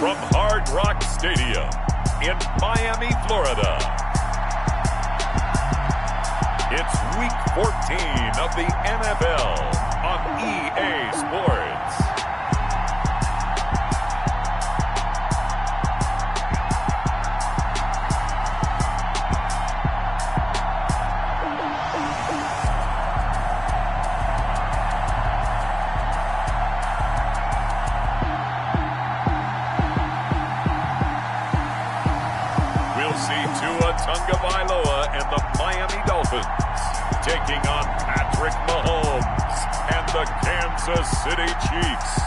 from Hard Rock Stadium in Miami, Florida. It's Week 14 of the NFL on EA Sports. And the Miami Dolphins taking on Patrick Mahomes and the Kansas City Chiefs.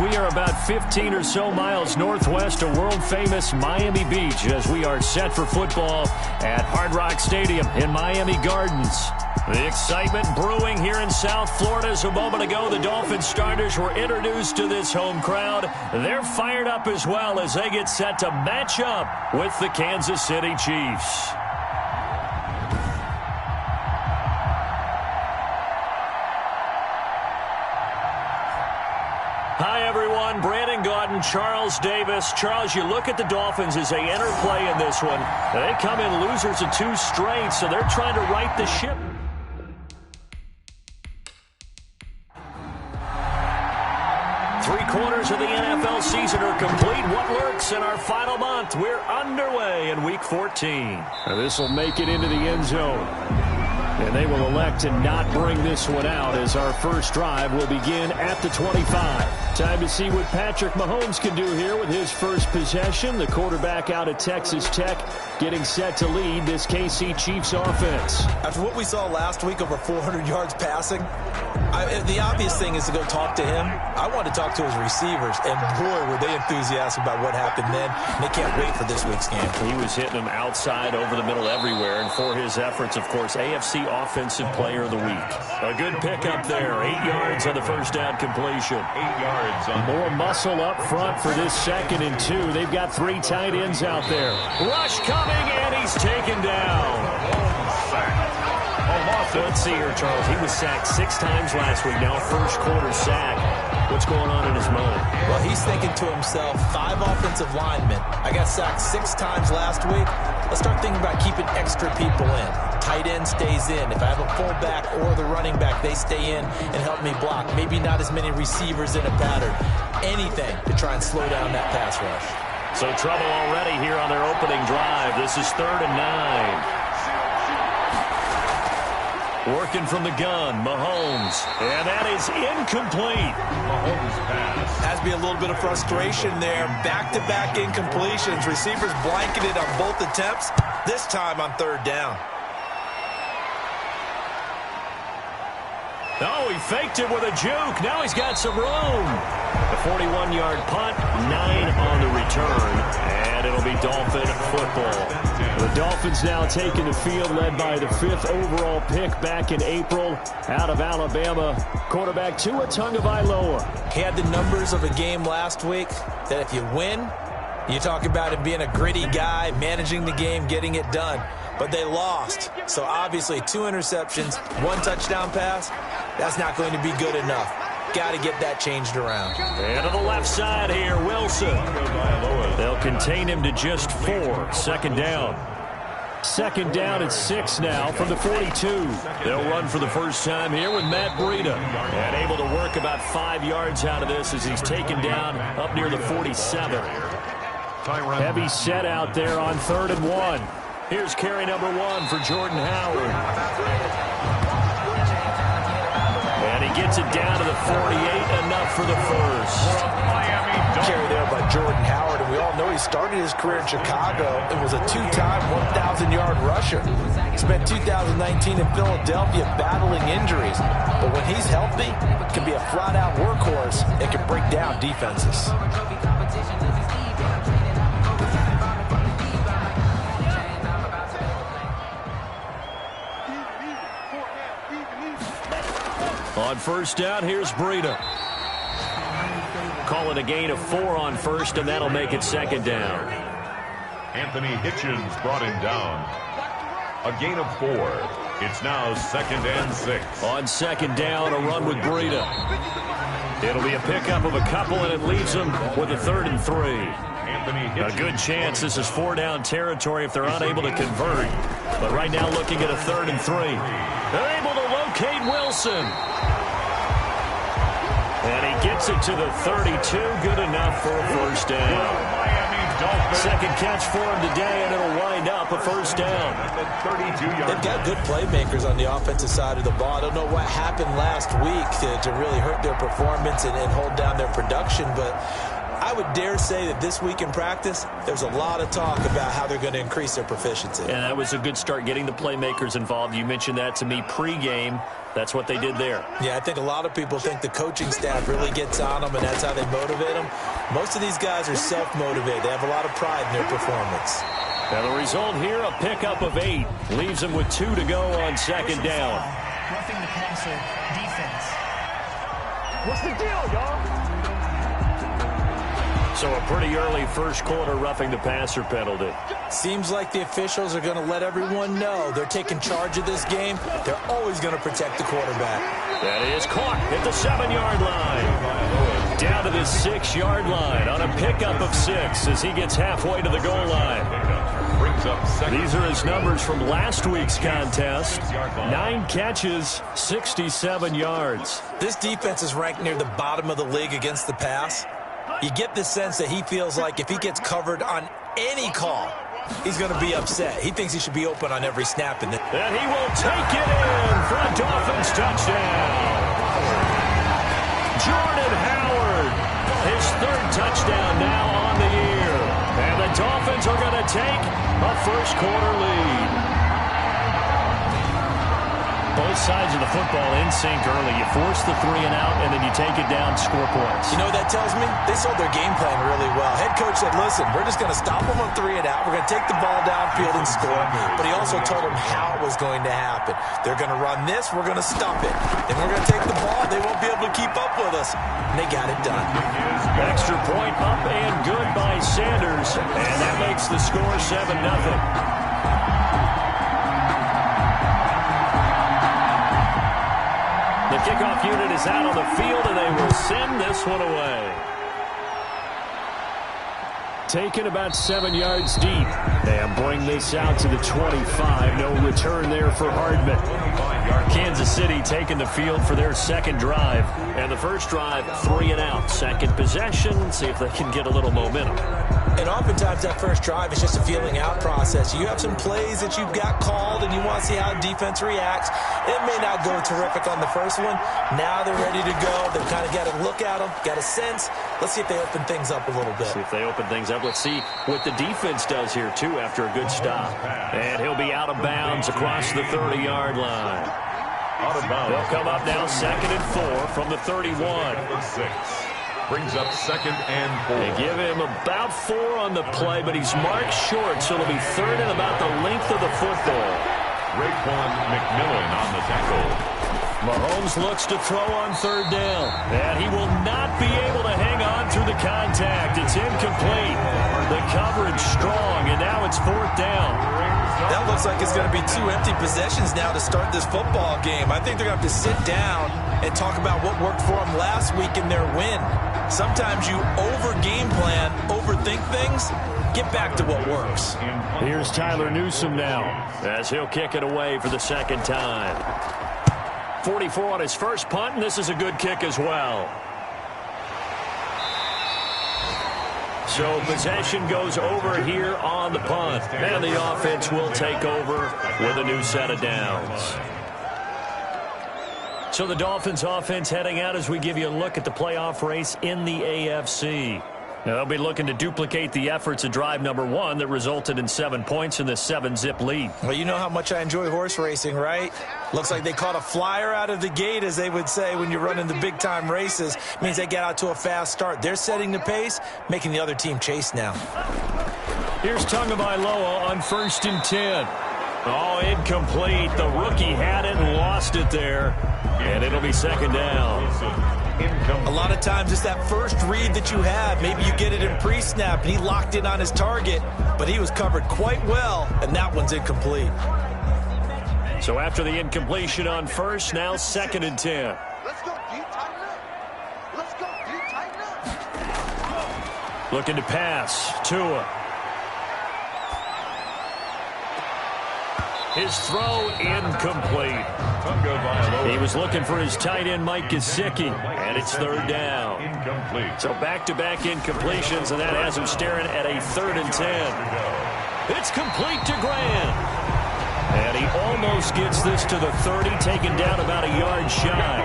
We are about 15 or so miles northwest of world-famous Miami Beach as we are set for football at Hard Rock Stadium in Miami Gardens. The excitement brewing here in South Florida. As a moment ago, the Dolphins starters were introduced to this home crowd. They're fired up as well as they get set to match up with the Kansas City Chiefs. Hi, everyone. Brandon Gaudin, Charles Davis. Charles, you look at the Dolphins as they enter play in this one. They come in losers of 2 straight, so they're trying to right the ship. Three-quarters of the NFL season are complete. What lurks in our final month? We're underway in Week 14. This will make it into the end zone. And they will elect to not bring this one out as our first drive will begin at the 25. Time to see what Patrick Mahomes can do here with his first possession. The quarterback out of Texas Tech getting set to lead this KC Chiefs offense. After what we saw last week, over 400 yards passing, the obvious thing is to go talk to him. I want to talk to his receivers, and boy, were they enthusiastic about what happened then. And they can't wait for this week's game. He was hitting them outside, over the middle, everywhere. And for his efforts, of course, AFC Offensive Player of the Week. A good pickup there. 8 yards on the first down completion. 8 yards. More muscle up front for this 2nd and 2. They've got 3 tight ends out there. Rush coming, and he's taken down. Let's see here, Charles. He was sacked 6 times last week. Now first quarter sack. What's going on in his mind? Well, he's thinking to himself, 5 offensive linemen. I got sacked 6 times last week. Let's start thinking about keeping extra people in. Tight end stays in. If I have a fullback or the running back, they stay in and help me block. Maybe not as many receivers in a pattern. Anything to try and slow down that pass rush. So trouble already here on their opening drive. This is 3rd and 9. Working from the gun, Mahomes. And that is incomplete. Mahomes pass. Has to be a little bit of frustration there. Back-to-back incompletions. Receivers blanketed on both attempts. This time on 3rd down. Oh, he faked it with a juke. Now he's got some room. The 41-yard punt, 9 on the return. And it'll be Dolphin football. The Dolphins now taking the field, led by the 5th overall pick back in April out of Alabama. Quarterback Tua Tagovailoa. He had the numbers of a game last week that if you win, you talk about him being a gritty guy, managing the game, getting it done. But they lost. So obviously 2 interceptions, 1 touchdown pass, that's not going to be good enough. Got to get that changed around. And to the left side here, Wilson. They'll contain him to just 4. 2nd down. 2nd down at 6 now from the 42. They'll run for the first time here with Matt Breida. And able to work about 5 yards out of this as he's taken down up near the 47. Heavy set out there on 3rd and 1. Here's carry number 1 for Jordan Howard. And he gets it down to the 48, enough for the first. Carry there by Jordan Howard, and we all know he started his career in Chicago and was a 2-time 1,000-yard rusher. He spent 2019 in Philadelphia battling injuries, but when he's healthy, can be a flat-out workhorse and can break down defenses. On first down, here's Breida. Call it a gain of 4 on first, and that'll make it 2nd down. Anthony Hitchens brought him down. A gain of 4. It's now 2nd and 6. On 2nd down, a run with Breida. It'll be a pickup of a couple, and it leaves them with a 3rd and 3. A good chance this is 4-down territory if they're unable to convert. But right now looking at a 3rd and 3. They're able to locate Wilson. And he gets it to the 32. Good enough for a first down. Second catch for him today, and it'll wind up a first down. They've got good playmakers on the offensive side of the ball. I don't know what happened last week to really hurt their performance and hold down their production, but I would dare say that this week in practice, there's a lot of talk about how they're going to increase their proficiency. And that was a good start, getting the playmakers involved. You mentioned that to me pregame. That's what they did there. Yeah, I think a lot of people think the coaching staff really gets on them, and that's how they motivate them. Most of these guys are self-motivated. They have a lot of pride in their performance. Now the result here, a pickup of 8. Leaves them with 2 to go on second down. Roughing the passer defense. What's the deal, y'all? So a pretty early first quarter roughing the passer penalty. Seems like the officials are going to let everyone know they're taking charge of this game. They're always going to protect the quarterback. That is caught at the 7-yard line. Down to the 6-yard line on a pickup of 6 as he gets halfway to the goal line. These are his numbers from last week's contest. 9 catches, 67 yards. This defense is ranked near the bottom of the league against the pass. You get the sense that he feels like if he gets covered on any call, he's going to be upset. He thinks he should be open on every snap. And he will take it in for a Dolphins touchdown. Jordan Howard, his 3rd touchdown now on the year. And the Dolphins are going to take a first quarter lead. Both sides of the football in sync early. You force the 3 and out, and then you take it down, score points. You know what that tells me? They sold their game plan really well. Head coach said, listen, we're just going to stop them on 3 and out. We're going to take the ball downfield and score. But he also told them how it was going to happen. They're going to run this. We're going to stop it. Then we're going to take the ball. They won't be able to keep up with us. And they got it done. Extra point up and good by Sanders. And that makes the score 7-0. The kickoff unit is out on the field, and they will send this one away. Taken about 7 yards deep. And bring this out to the 25. No return there for Hardman. Kansas City taking the field for their second drive. And the first drive, 3 and out. Second possession, see if they can get a little momentum. And oftentimes that first drive is just a feeling out process. You have some plays that you've got called and you want to see how defense reacts. It may not go terrific on the first one. Now they're ready to go. They've kind of got to look at them, got a sense. Let's see if they open things up a little bit. See if they open things up. Let's see what the defense does here, too, after a good stop. And he'll be out of bounds across the 30-yard line. They'll come up now 2nd and 4 from the 31. Brings up 2nd and 4. They give him about 4 on the play, but he's marked short, so it'll be 3rd and about the length of the football. Raekwon McMillan on the tackle. Mahomes looks to throw on 3rd down. And he will not be able to hang on through the contact. It's incomplete. The coverage strong, and now it's 4th down. That looks like it's going to be 2 empty possessions now to start this football game. I think they're going to have to sit down and talk about what worked for them last week in their win. Sometimes you over-game plan, overthink things. Get back to what works. Here's Tyler Newsome now as he'll kick it away for the second time. 44 on his first punt, and this is a good kick as well. So possession goes over here on the punt. And the offense will take over with a new set of downs. So the Dolphins offense heading out as we give you a look at the playoff race in the AFC. Now they'll be looking to duplicate the efforts of drive number 1 that resulted in 7 points in the 7-zip lead. Well, you know how much I enjoy horse racing, right? Looks like they caught a flyer out of the gate, as they would say when you're running the big-time races. Means they get out to a fast start. They're setting the pace, making the other team chase now. Here's Tagovailoa on 1st and 10. Oh, incomplete. The rookie had it and lost it there. And it'll be 2nd down. A lot of times it's that first read that you have. Maybe you get it in pre-snap, and he locked in on his target, but he was covered quite well, and that one's incomplete. So after the incompletion on 1st, now 2nd and 10. Let's go, D, tighten up. Let's go, D, tighten up. Looking to pass. Tua. His throw incomplete. He was looking for his tight end, Mike Gesicki, and it's third down. Incomplete. So back-to-back incompletions, and that has him staring at a 3rd and 10. It's complete to Grant. And he almost gets this to the 30, taken down about a yard shy.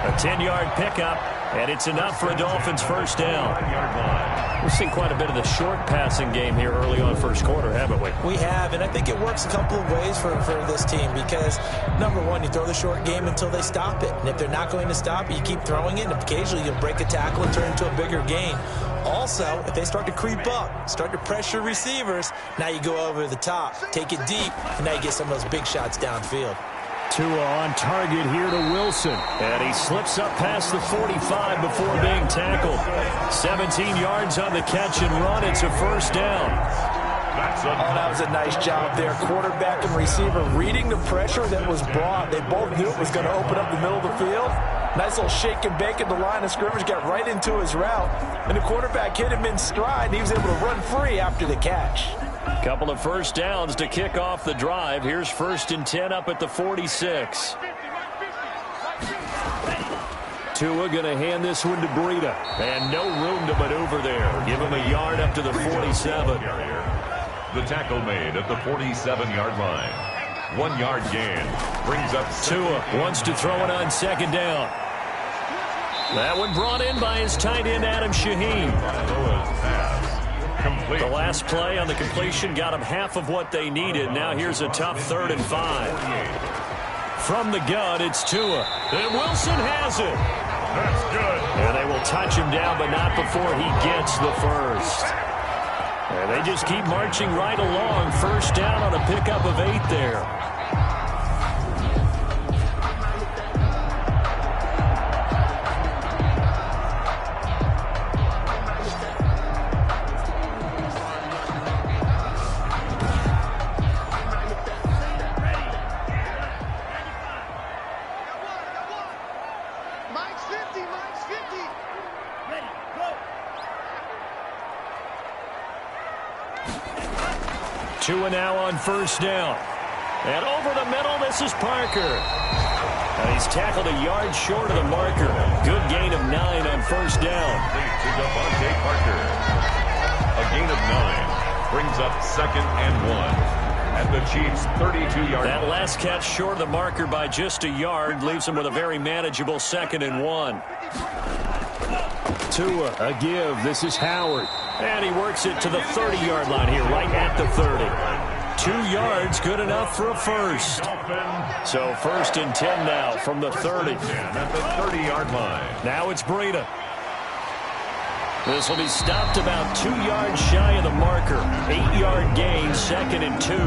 A 10-yard pickup, and it's enough for a Dolphins first down. We've seen quite a bit of the short passing game here early on first quarter, haven't we? We have, and I think it works a couple of ways for this team because, number one, you throw the short game until they stop it. And if they're not going to stop it, you keep throwing it, and occasionally you'll break a tackle and turn into a bigger gain. Also, if they start to creep up, start to pressure receivers, now you go over the top, take it deep, and now you get some of those big shots downfield. Tua on target here to Wilson. And he slips up past the 45 before being tackled. 17 yards on the catch and run. It's a first down. That was a nice job there. Quarterback and receiver reading the pressure that was brought. They both knew it was going to open up the middle of the field. Nice little shake and bake at the line of scrimmage. Got right into his route. And the quarterback hit him in stride. And he was able to run free after the catch. Couple of first downs to kick off the drive. Here's 1st and 10 up at the 46. Tua going to hand this one to Breida. And no room to maneuver there. Give him a yard up to the 47. The tackle made at the 47-yard line. 1 yard gain. Brings up Tua wants to throw it on 2nd down. That one brought in by his tight end, Adam Shaheen. The last play on the completion got them half of what they needed. Now here's a tough 3rd and 5. From the gun, it's Tua. And Wilson has it. That's good. And they will touch him down, but not before he gets the first. And they just keep marching right along. First down on a pickup of 8 there. Tua now on first down. And over the middle, this is Parker. And he's tackled a yard short of the marker. Good gain of 9 on first down. To Devontae Parker. A gain of 9 brings up 2nd and 1. At the Chiefs' 32-yard line. That last catch short of the marker by just a yard leaves him with a very manageable 2nd and 1. Tua, a give. This is Howard. And he works it to the 30-yard line here, right at the 30. 2 yards, good enough for a first. So 1st and 10 now from the 30. At the 30-yard line. Now it's Breida. This will be stopped about 2 yards shy of the marker. 8-yard gain, 2nd and 2.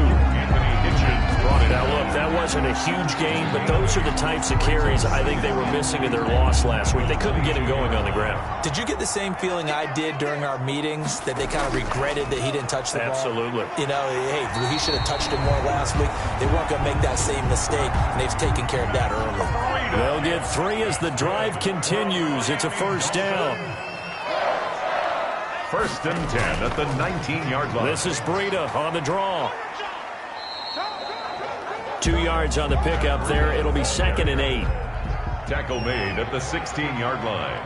Now, look, that wasn't a huge gain, but those are the types of carries I think they were missing in their loss last week. They couldn't get him going on the ground. Did you get the same feeling I did during our meetings, that they kind of regretted that he didn't touch the ball? Absolutely. You know, hey, he should have touched it more last week. They weren't going to make that same mistake, and they've taken care of that early. They'll get 3 as the drive continues. It's a first down. 1st and 10 at the 19-yard line. This is Breida on the draw. 2 yards on the pickup there. It'll be 2nd and 8. Tackle made at the 16-yard line.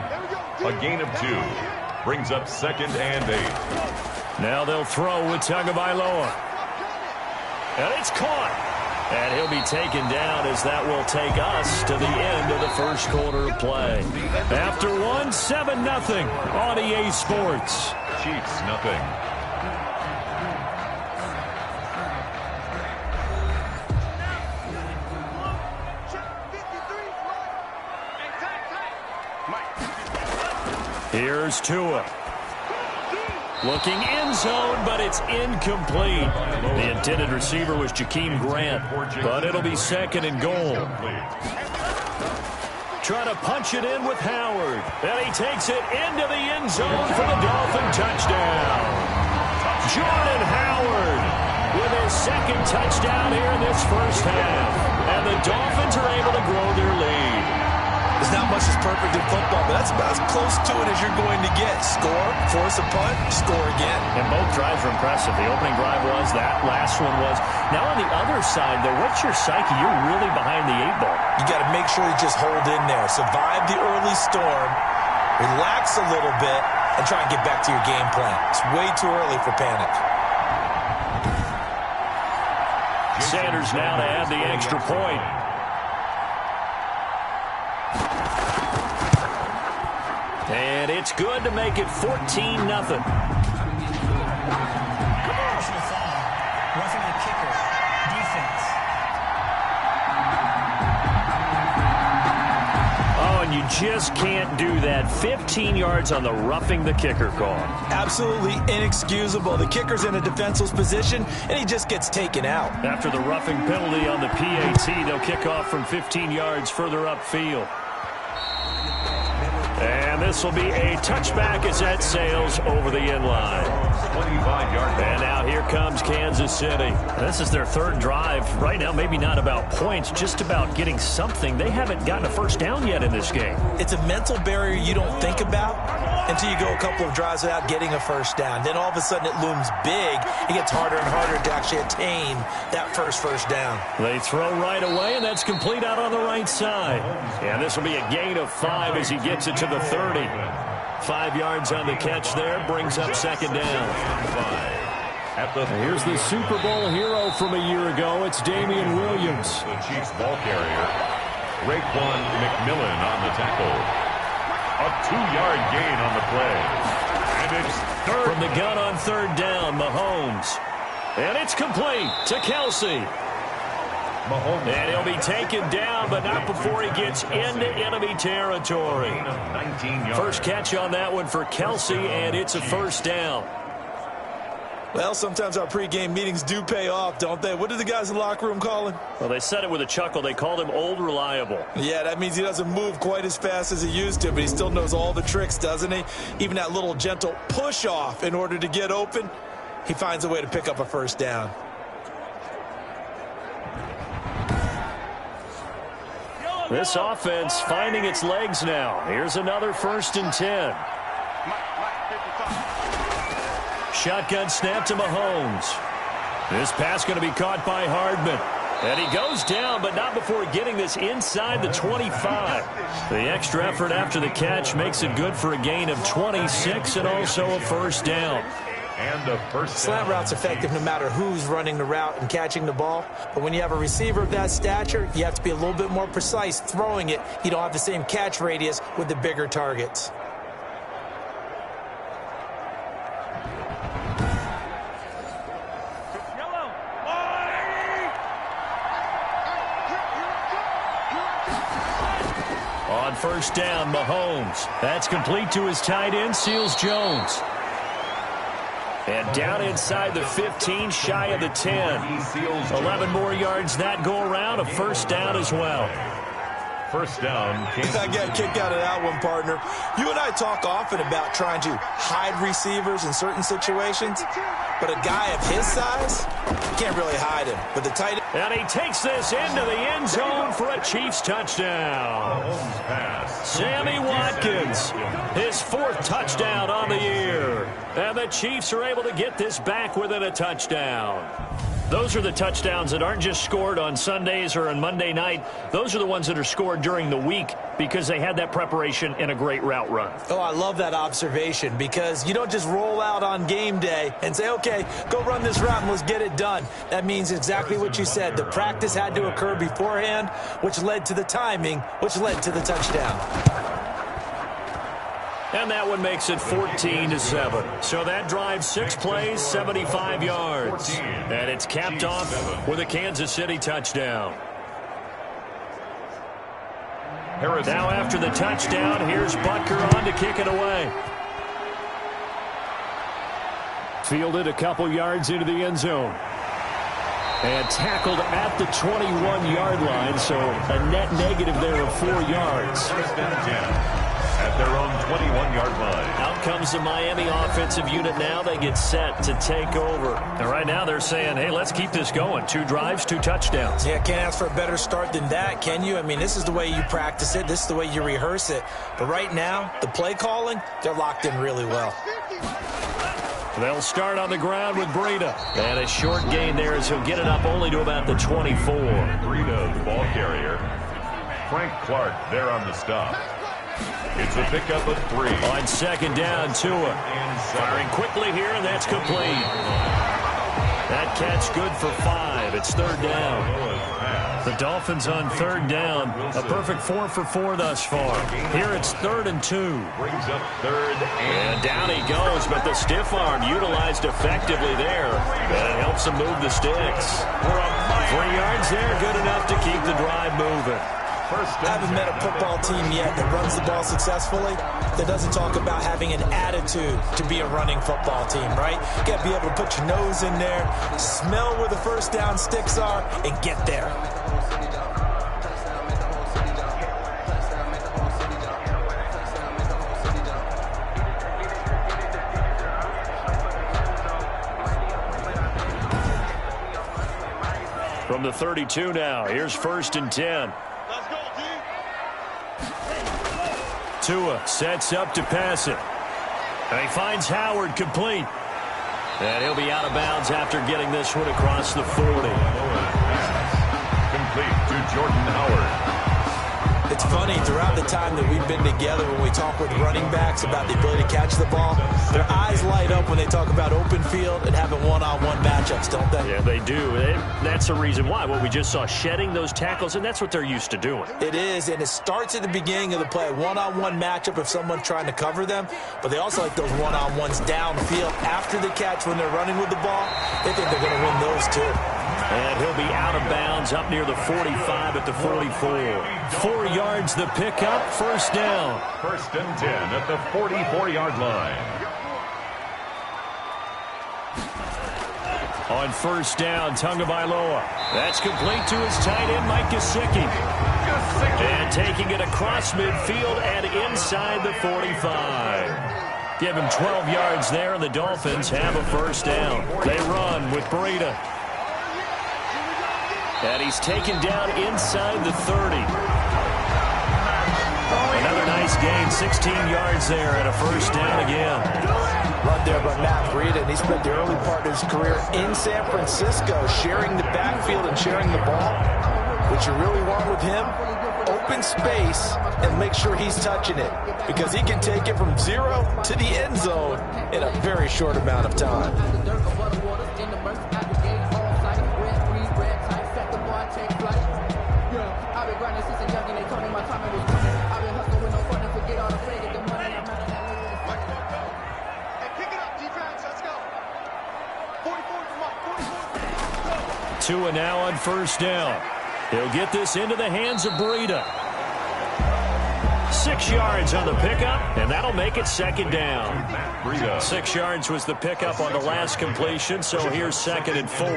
A gain of 2 brings up 2nd and 8. Now they'll throw with Tagovailoa. And it's caught. And he'll be taken down as that will take us to the end of the first quarter of play. After 1, 7-0 on EA Sports. Chiefs, nothing. Here's Tua. Looking end zone, but it's incomplete. The intended receiver was Jakeem Grant, but it'll be 2nd and goal. Trying to punch it in with Howard. And he takes it into the end zone for the Dolphin touchdown. Jordan Howard with his 2nd touchdown here in this first half. And the Dolphins are able to grow their lead. There's not much that's perfect in football, but that's about as close to it as you're going to get. Score, force a punt, score again. And both drives were impressive. The opening drive was, that last one was. Now on the other side, though, what's your psyche? You're really behind the 8-ball. You got to make sure you just hold in there. Survive the early storm, relax a little bit, and try and get back to your game plan. It's way too early for panic. Sanders now to add the extra point. And it's good to make it 14-0. Personal foul. Roughing the kicker. Defense. Oh, and you just can't do that. 15 yards on the roughing the kicker call. Absolutely inexcusable. The kicker's in a defenseless position, and he just gets taken out. After the roughing penalty on the PAT, they'll kick off from 15 yards further upfield. And this will be a touchback as that sails over the end line. 25-yard. And now here comes Kansas City. This is their third drive. Right now, maybe not about points, just about getting something. They haven't gotten a first down yet in this game. It's a mental barrier you don't think about until you go a couple of drives without getting a first down. Then all of a sudden it looms big. It gets harder and harder to actually attain that first down. They throw right away, and that's complete out on the right side. And this will be a gain of 5 as he gets it to the 30. 5 yards on the catch there, brings up second down. Here's the Super Bowl hero from a year ago. It's Damian Williams. The Chiefs ball carrier, Raekwon McMillan on the tackle. A 2-yard gain on the play. And it's third. From the gun on third down, Mahomes. And it's complete to Kelsey. Mahomes. And he'll be taken down, but not before he gets into enemy territory. 19 yards. First catch on that one for Kelsey, and it's a first down. Well, sometimes our pregame meetings do pay off, don't they? What do the guys in the locker room call him? Well, they said it with a chuckle. They called him Old Reliable. Yeah, that means he doesn't move quite as fast as he used to, but he still knows all the tricks, doesn't he? Even that little gentle push-off in order to get open, he finds a way to pick up a first down. This offense finding its legs now. Here's another 1st and 10. Shotgun snap to Mahomes. This pass going to be caught by Hardman. And he goes down, but not before getting this inside the 25. The extra effort after the catch makes it good for a gain of 26 and also a first down. And the first Slant route's effective no matter who's running the route and catching the ball. But when you have a receiver of that stature, you have to be a little bit more precise throwing it. You don't have the same catch radius with the bigger targets. On first down, Mahomes. That's complete to his tight end, Seals Jones. And down inside the 15, shy of the 10. 11 more yards that go around, a first down as well. First down. I got a kick out of that one, partner. You and I talk often about trying to hide receivers in certain situations, but a guy of his size, you can't really hide him. But the tight end... And he takes this into the end zone for a Chiefs touchdown. Sammy Watkins, his 4th touchdown on the year. And the Chiefs are able to get this back within a touchdown. Those are the touchdowns that aren't just scored on Sundays or on Monday night. Those are the ones that are scored during the week because they had that preparation in a great route run. Oh, I love that observation because you don't just roll out on game day and say, okay, go run this route and let's get it done. That means exactly what you said. The practice had to occur beforehand, which led to the timing, which led to the touchdown. And that one makes it 14-7. So that drive 6 plays, 75 yards. And it's capped off with a Kansas City touchdown. Now after the touchdown, here's Butker on to kick it away. Fielded a couple yards into the end zone. And tackled at the 21-yard line, so a net negative there of 4 yards. at their own 21-yard line. Out comes the Miami offensive unit now. They get set to take over. And right now they're saying, hey, let's keep this going. 2 drives, 2 touchdowns. Yeah, can't ask for a better start than that, can you? I mean, this is the way you practice it. This is the way you rehearse it. But right now, the play calling, they're locked in really well. They'll start on the ground with Breida. And a short gain there as he'll get it up only to about the 24. Breida, the ball carrier. Frank Clark there on the stop. It's a pickup of 3. On second down, Tua. Firing quickly here, and that's complete. That catch good for 5. It's third down. The Dolphins on third down. A perfect 4 for 4 thus far. Here it's 3rd and 2. Brings up 3rd and down he goes, but the stiff arm utilized effectively there. And it helps him move the sticks. 3 yards there, good enough to keep the drive moving. I haven't met a football team yet that runs the ball successfully that doesn't talk about having an attitude to be a running football team, right? You got to be able to put your nose in there, smell where the first down sticks are, and get there. From the 32 now, here's 1st and 10. Tua sets up to pass it. And he finds Howard complete. And he'll be out of bounds after getting this one across the 40. Complete to Jordan Howard. It's funny, throughout the time that we've been together, when we talk with running backs about the ability to catch the ball, their eyes light up when they talk about open field and having one-on-one matchups, don't they? Yeah, they do. That's the reason why. What we just saw, shedding those tackles, and that's what they're used to doing. It is, and it starts at the beginning of the play. One-on-one matchup if someone's trying to cover them, but they also like those one-on-ones downfield after the catch when they're running with the ball. They think they're going to win those too. And he'll be out of bounds up near the 45 at the 44. 4 yards the pickup, first down. 1st and 10 at the 44-yard line. On first down, Tagovailoa. That's complete to his tight end, Mike Gesicki. And taking it across midfield and inside the 45. Give him 12 yards there, and the Dolphins have a first down. They run with Breida. And he's taken down inside the 30. Another nice gain, 16 yards there and a first down again. Run there by Matt Breida, and he spent the early part of his career in San Francisco sharing the backfield and sharing the ball. What you really want with him, open space and make sure he's touching it, because he can take it from 0 to the end zone in a very short amount of time. Tua now on first down. He'll get this into the hands of Breida. 6 yards on the pickup, and that'll make it second down. 6 yards was the pickup on the last completion, so here's 2nd and 4.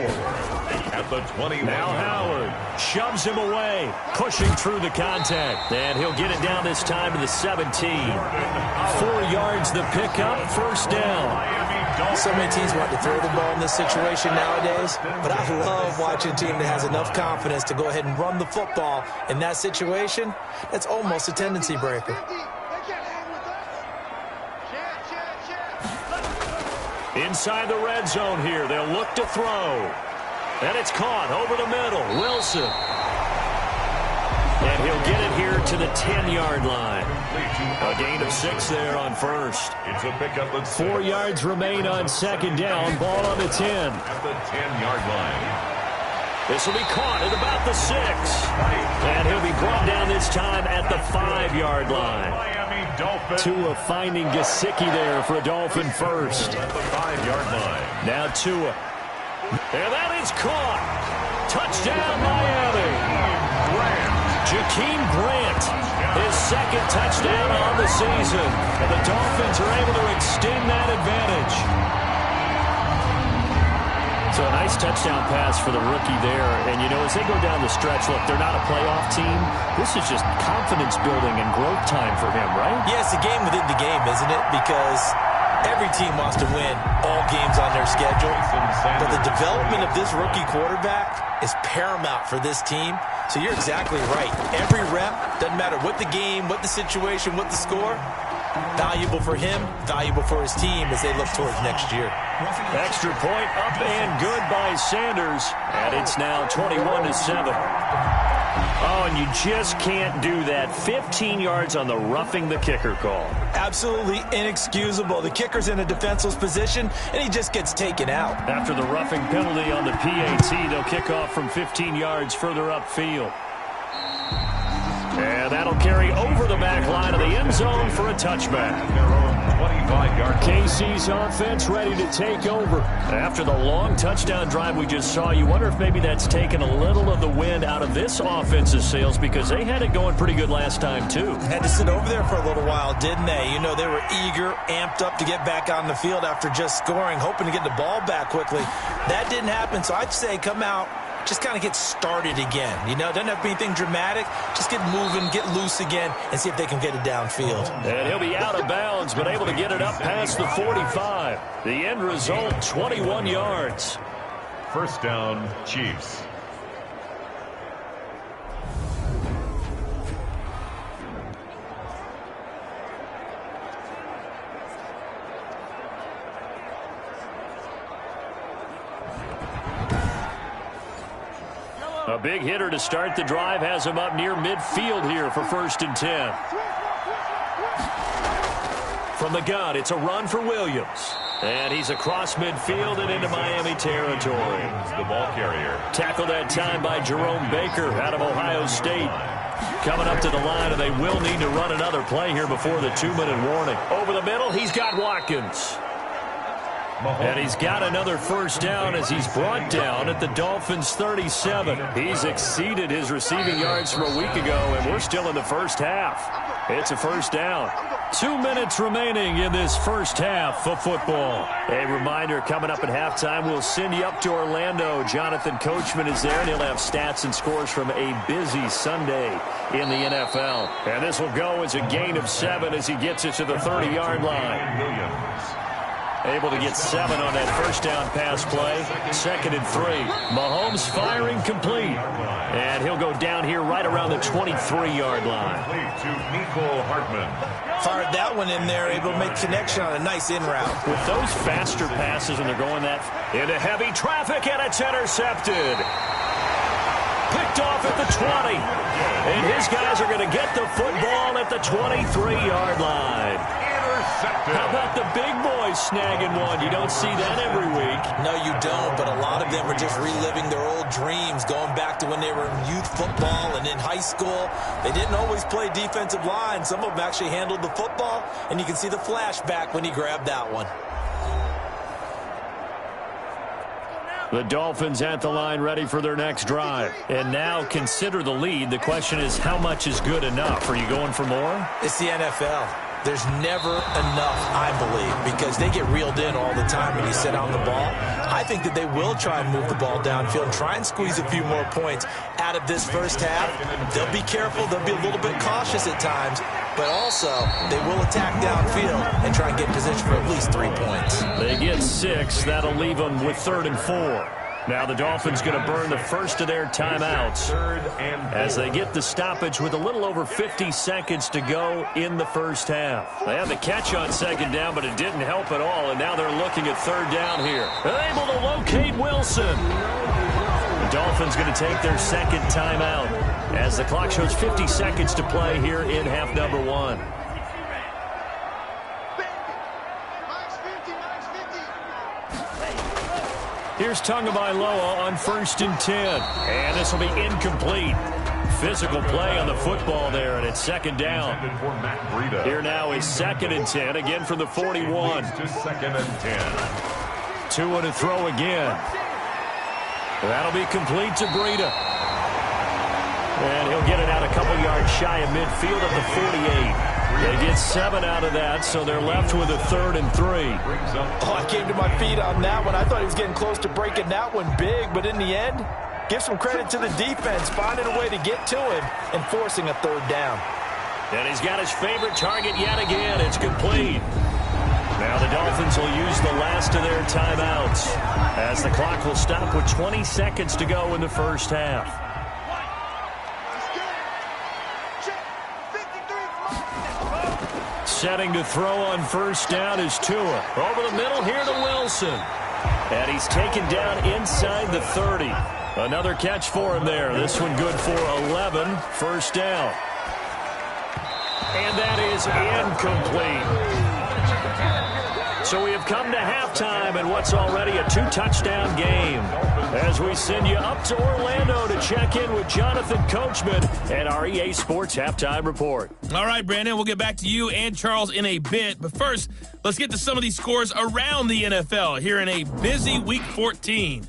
At the 21. Now Howard shoves him away, pushing through the contact. And he'll get it down this time to the 17. 4 yards the pickup, first down. So many teams want to throw the ball in this situation nowadays, but I love watching a team that has enough confidence to go ahead and run the football in that situation. That's almost a tendency breaker. Inside the red zone here, they'll look to throw. And it's caught over the middle. Wilson. And he'll get it here to the 10-yard line. A gain of 6 there on first. It's a pickup of 4 yards remain on second down. Ball on the 10. At the 10-yard line. This will be caught at about the 6. And he'll be brought down this time at the 5-yard line. Miami Dolphins. Tua finding Gesicki there for a Dolphin first. At the 5-yard line. Now Tua. And that is caught. Touchdown, Miami. Jakeem Grant, his 2nd touchdown on the season. And the Dolphins are able to extend that advantage. So a nice touchdown pass for the rookie there. And, you know, as they go down the stretch, look, they're not a playoff team. This is just confidence building and growth time for him, right? Yeah, it's a game within the game, isn't it? Because every team wants to win all games on their schedule. But the development of this rookie quarterback is paramount for this team. So you're exactly right. Every rep, doesn't matter what the game, what the situation, what the score, valuable for him, valuable for his team as they look towards next year. Extra point up and good by Sanders. And it's now 21-7. Oh, and you just can't do that. 15 yards on the roughing the kicker call. Absolutely inexcusable. The kicker's in a defenseless position, and he just gets taken out. After the roughing penalty on the PAT, they'll kick off from 15 yards further upfield. And that'll carry over the back line of the end zone for a touchback. KC's offense ready to take over. After the long touchdown drive we just saw, you wonder if maybe that's taken a little of the wind out of this offense's sails because they had it going pretty good last time, too. Had to sit over there for a little while, didn't they? You know, they were eager, amped up to get back on the field after just scoring, hoping to get the ball back quickly. That didn't happen, so I'd say come out, just kind of get started again. You know, it doesn't have to be anything dramatic. Just get moving, get loose again, and see if they can get it downfield. And he'll be out of bounds, but able to get it up past the 45. The end result, 21 yards. First down, Chiefs. A big hitter to start the drive has him up near midfield here for 1st and 10. From the gun, it's a run for Williams. And he's across midfield and into Miami territory. The ball carrier. Tackled that time by Jerome Baker out of Ohio State. Coming up to the line, and they will need to run another play here before the 2-minute warning. Over the middle, he's got Watkins. And he's got another first down as he's brought down at the Dolphins' 37. He's exceeded his receiving yards from a week ago, and we're still in the first half. It's a first down. 2 minutes remaining in this first half of football. A reminder, coming up at halftime, we'll send you up to Orlando. Jonathan Coachman is there, and he'll have stats and scores from a busy Sunday in the NFL. And this will go as a gain of 7 as he gets it to the 30-yard line. Able to get 7 on that first down pass play. 2nd and 3. Mahomes firing complete. And he'll go down here right around the 23-yard line. To Nicole Hartman. Fired that one in there, able to make connection on a nice in route. With those faster passes, and they're going that into heavy traffic, and it's intercepted. Picked off at the 20. And his guys are going to get the football at the 23-yard line. How about the big boys snagging one? You don't see that every week. No, you don't, but a lot of them are just reliving their old dreams, going back to when they were in youth football and in high school. They didn't always play defensive line. Some of them actually handled the football, and you can see the flashback when he grabbed that one. The Dolphins at the line ready for their next drive. And now consider the lead. The question is, how much is good enough? Are you going for more? It's the NFL. There's never enough, I believe, because they get reeled in all the time when you sit on the ball. I think that they will try and move the ball downfield and try and squeeze a few more points out of this first half. They'll be careful. They'll be a little bit cautious at times, but also they will attack downfield and try and get position for at least 3 points. They get 6. That'll leave them with 3rd and 4. Now the Dolphins going to burn the first of their timeouts as they get the stoppage with a little over 50 seconds to go in the first half. They had the catch on 2nd down, but it didn't help at all, and now they're looking at 3rd down here. They're able to locate Wilson. The Dolphins going to take their 2nd timeout as the clock shows 50 seconds to play here in half number 1. Here's Tagovailoa on 1st and 10. And this will be incomplete. Physical play on the football there, and it's 2nd down. Here now is 2nd and 10, again from the 41. 2nd and 10. 2 to throw again. That'll be complete to Breida. And he'll get it out a couple yards shy of midfield at the 48. They get 7 out of that, so they're left with a 3rd and 3. Oh, I came to my feet on that one. I thought he was getting close to breaking that one big, but in the end, give some credit to the defense, finding a way to get to him and forcing a 3rd down. And he's got his favorite target yet again. It's complete. Now the Dolphins will use the last of their timeouts as the clock will stop with 20 seconds to go in the first half. Setting to throw on first down is Tua. Over the middle here to Wilson. And he's taken down inside the 30. Another catch for him there. This one good for 11. First down. And that is incomplete. So we have come to halftime in what's already a 2-touchdown game. As we send you up to Orlando to check in with Jonathan Coachman and our EA Sports Halftime Report. All right, Brandon, we'll get back to you and Charles in a bit. But first, let's get to some of these scores around the NFL here in a busy Week 14.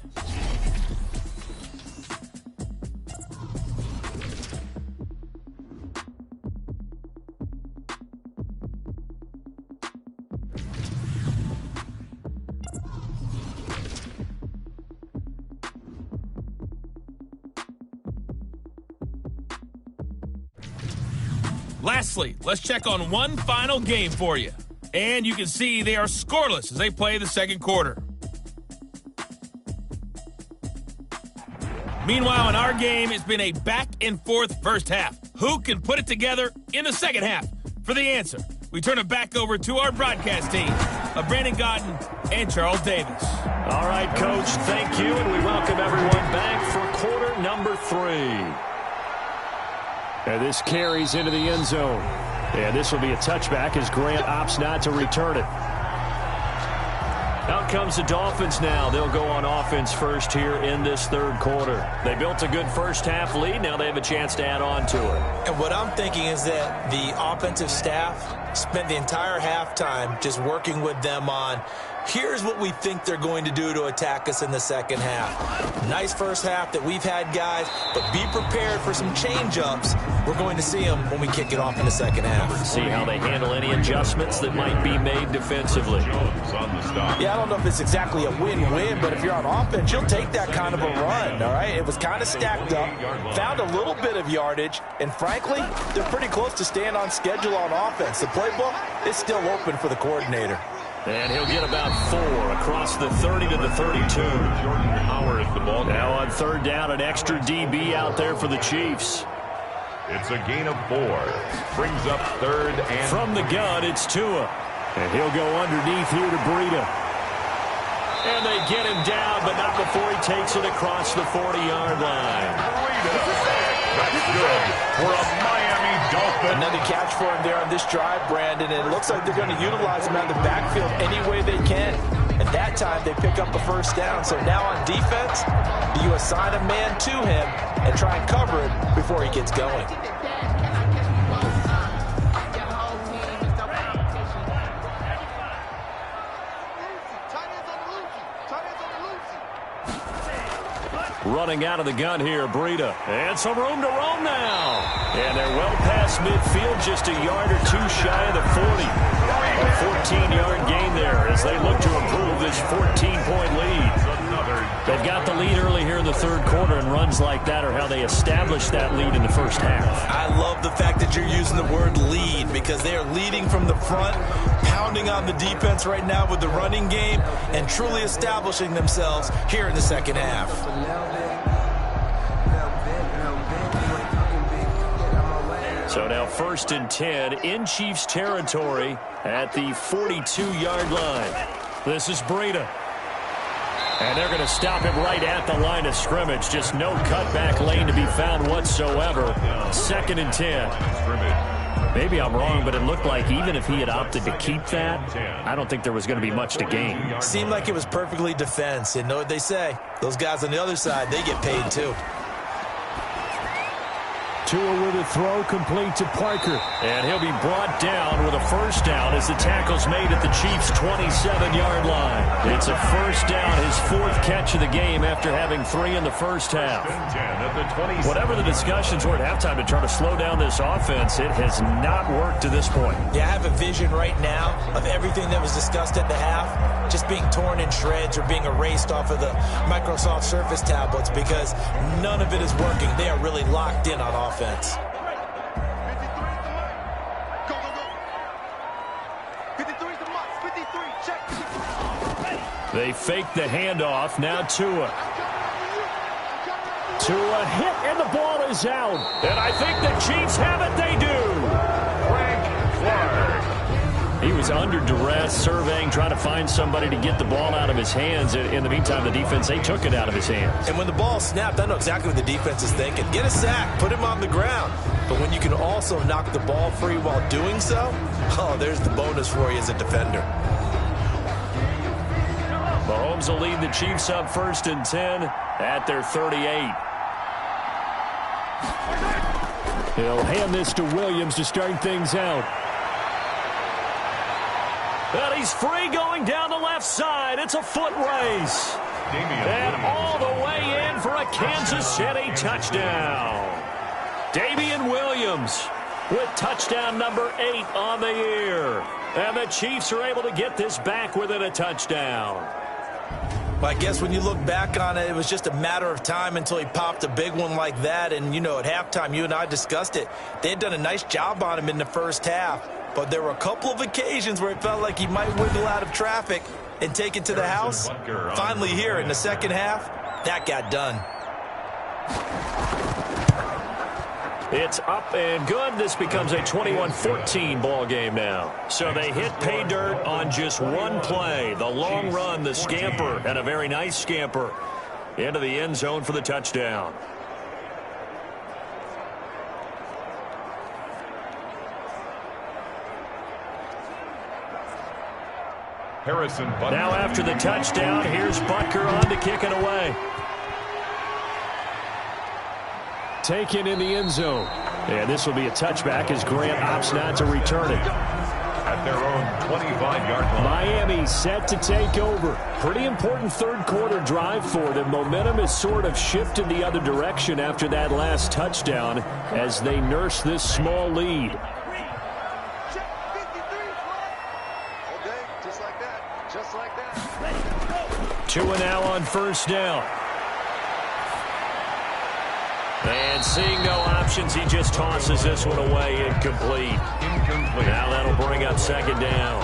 Lastly, let's check on one final game for you. And you can see they are scoreless as they play the second quarter. Meanwhile, in our game, it's been a back-and-forth first half. Who can put it together in the second half? For the answer, we turn it back over to our broadcast team of Brandon Godden and Charles Davis. All right, Coach, thank you, and we welcome everyone back for quarter number 3. And this carries into the end zone. And this will be a touchback as Grant opts not to return it. Out comes the Dolphins now. They'll go on offense first here in this third quarter. They built a good first half lead. Now they have a chance to add on to it. And what I'm thinking is that the offensive staff spent the entire halftime just working with them on, here's what we think they're going to do to attack us in the second half. Nice first half that we've had, guys, but be prepared for some change-ups. We're going to see them when we kick it off in the second half. See how they handle any adjustments that might be made defensively. Yeah, I don't know if it's exactly a win-win, but if you're on offense, you'll take that kind of a run, all right? It was kind of stacked up, found a little bit of yardage, and frankly, they're pretty close to staying on schedule on offense. The playbook is still open for the coordinator. And he'll get about 4 across the 30 to the 32. Now on third down, an extra DB out there for the Chiefs. It's a gain of 4. Brings up 3rd and... From the gun, it's Tua. And he'll go underneath here to Breida. And they get him down, but not before he takes it across the 40-yard line. That's good for a Miami Dolphin. Another catch for him there on this drive, Brandon, and it looks like they're going to utilize him out of the backfield any way they can. And that time they pick up a first down. So now on defense, you assign a man to him and try and cover him before he gets going. Running out of the gun here, Breida. And some room to roam now. And they're well past midfield, just a yard or two shy of the 40. A 14-yard gain there as they look to improve this 14-point lead. They've got the lead early here in the third quarter, and runs like that are how they establish that lead in the first half. I love the fact that you're using the word lead because they are leading from the front, pounding on the defense right now with the running game, and truly establishing themselves here in the second half. So now 1st and 10 in Chiefs territory at the 42-yard line. This is Breida. And they're going to stop him right at the line of scrimmage. Just no cutback lane to be found whatsoever. 2nd and 10. Maybe I'm wrong, but it looked like even if he had opted to keep that, I don't think there was going to be much to gain. Seemed like it was perfectly defense. And know what they say? Those guys on the other side, they get paid too. Tua with a throw complete to Parker. And he'll be brought down with a first down as the tackle's made at the Chiefs' 27-yard line. It's a first down, his fourth catch of the game after having 3 in the first half. Whatever the discussions were at halftime to try to slow down this offense, it has not worked to this point. Yeah, I have a vision right now of everything that was discussed at the half just being torn in shreds or being erased off of the Microsoft Surface tablets because none of it is working. They are really locked in on offense. They fake the handoff. Now Tua. Tua hit, and the ball is out. And I think the Chiefs have it. They do. He was under duress, surveying, trying to find somebody to get the ball out of his hands. In the meantime, the defense, they took it out of his hands. And when the ball snapped, I know exactly what the defense is thinking. Get a sack, put him on the ground. But when you can also knock the ball free while doing so, oh, there's the bonus for you as a defender. Mahomes will lead the Chiefs up 1st and 10 at their 38. He'll hand this to Williams to start things out. And he's free going down the left side. It's a foot race. And all the way in for a Kansas City touchdown. Damian Williams with touchdown number 8 on the year. And the Chiefs are able to get this back within a touchdown. Well, I guess when you look back on it, it was just a matter of time until he popped a big one like that. And, you know, at halftime, you and I discussed it. They had done a nice job on him in the first half. But there were a couple of occasions where it felt like he might wiggle out of traffic and take it to the house. Finally here in the second half, that got done. It's up and good. This becomes a 21-14 ball game now. So they hit pay dirt on just one play. The long run, the scamper, and a very nice scamper into the end zone for the touchdown. Now after the touchdown, here's Butker on to kick it away. Taken in the end zone. And this will be a touchback as Grant opts not to return it. At their own 25-yard line. Miami set to take over. Pretty important third quarter drive for them. Momentum has sort of shifted the other direction after that last touchdown as they nurse this small lead. Tua now on first down. And seeing no options, he just tosses this one away incomplete. Now that'll bring up second down.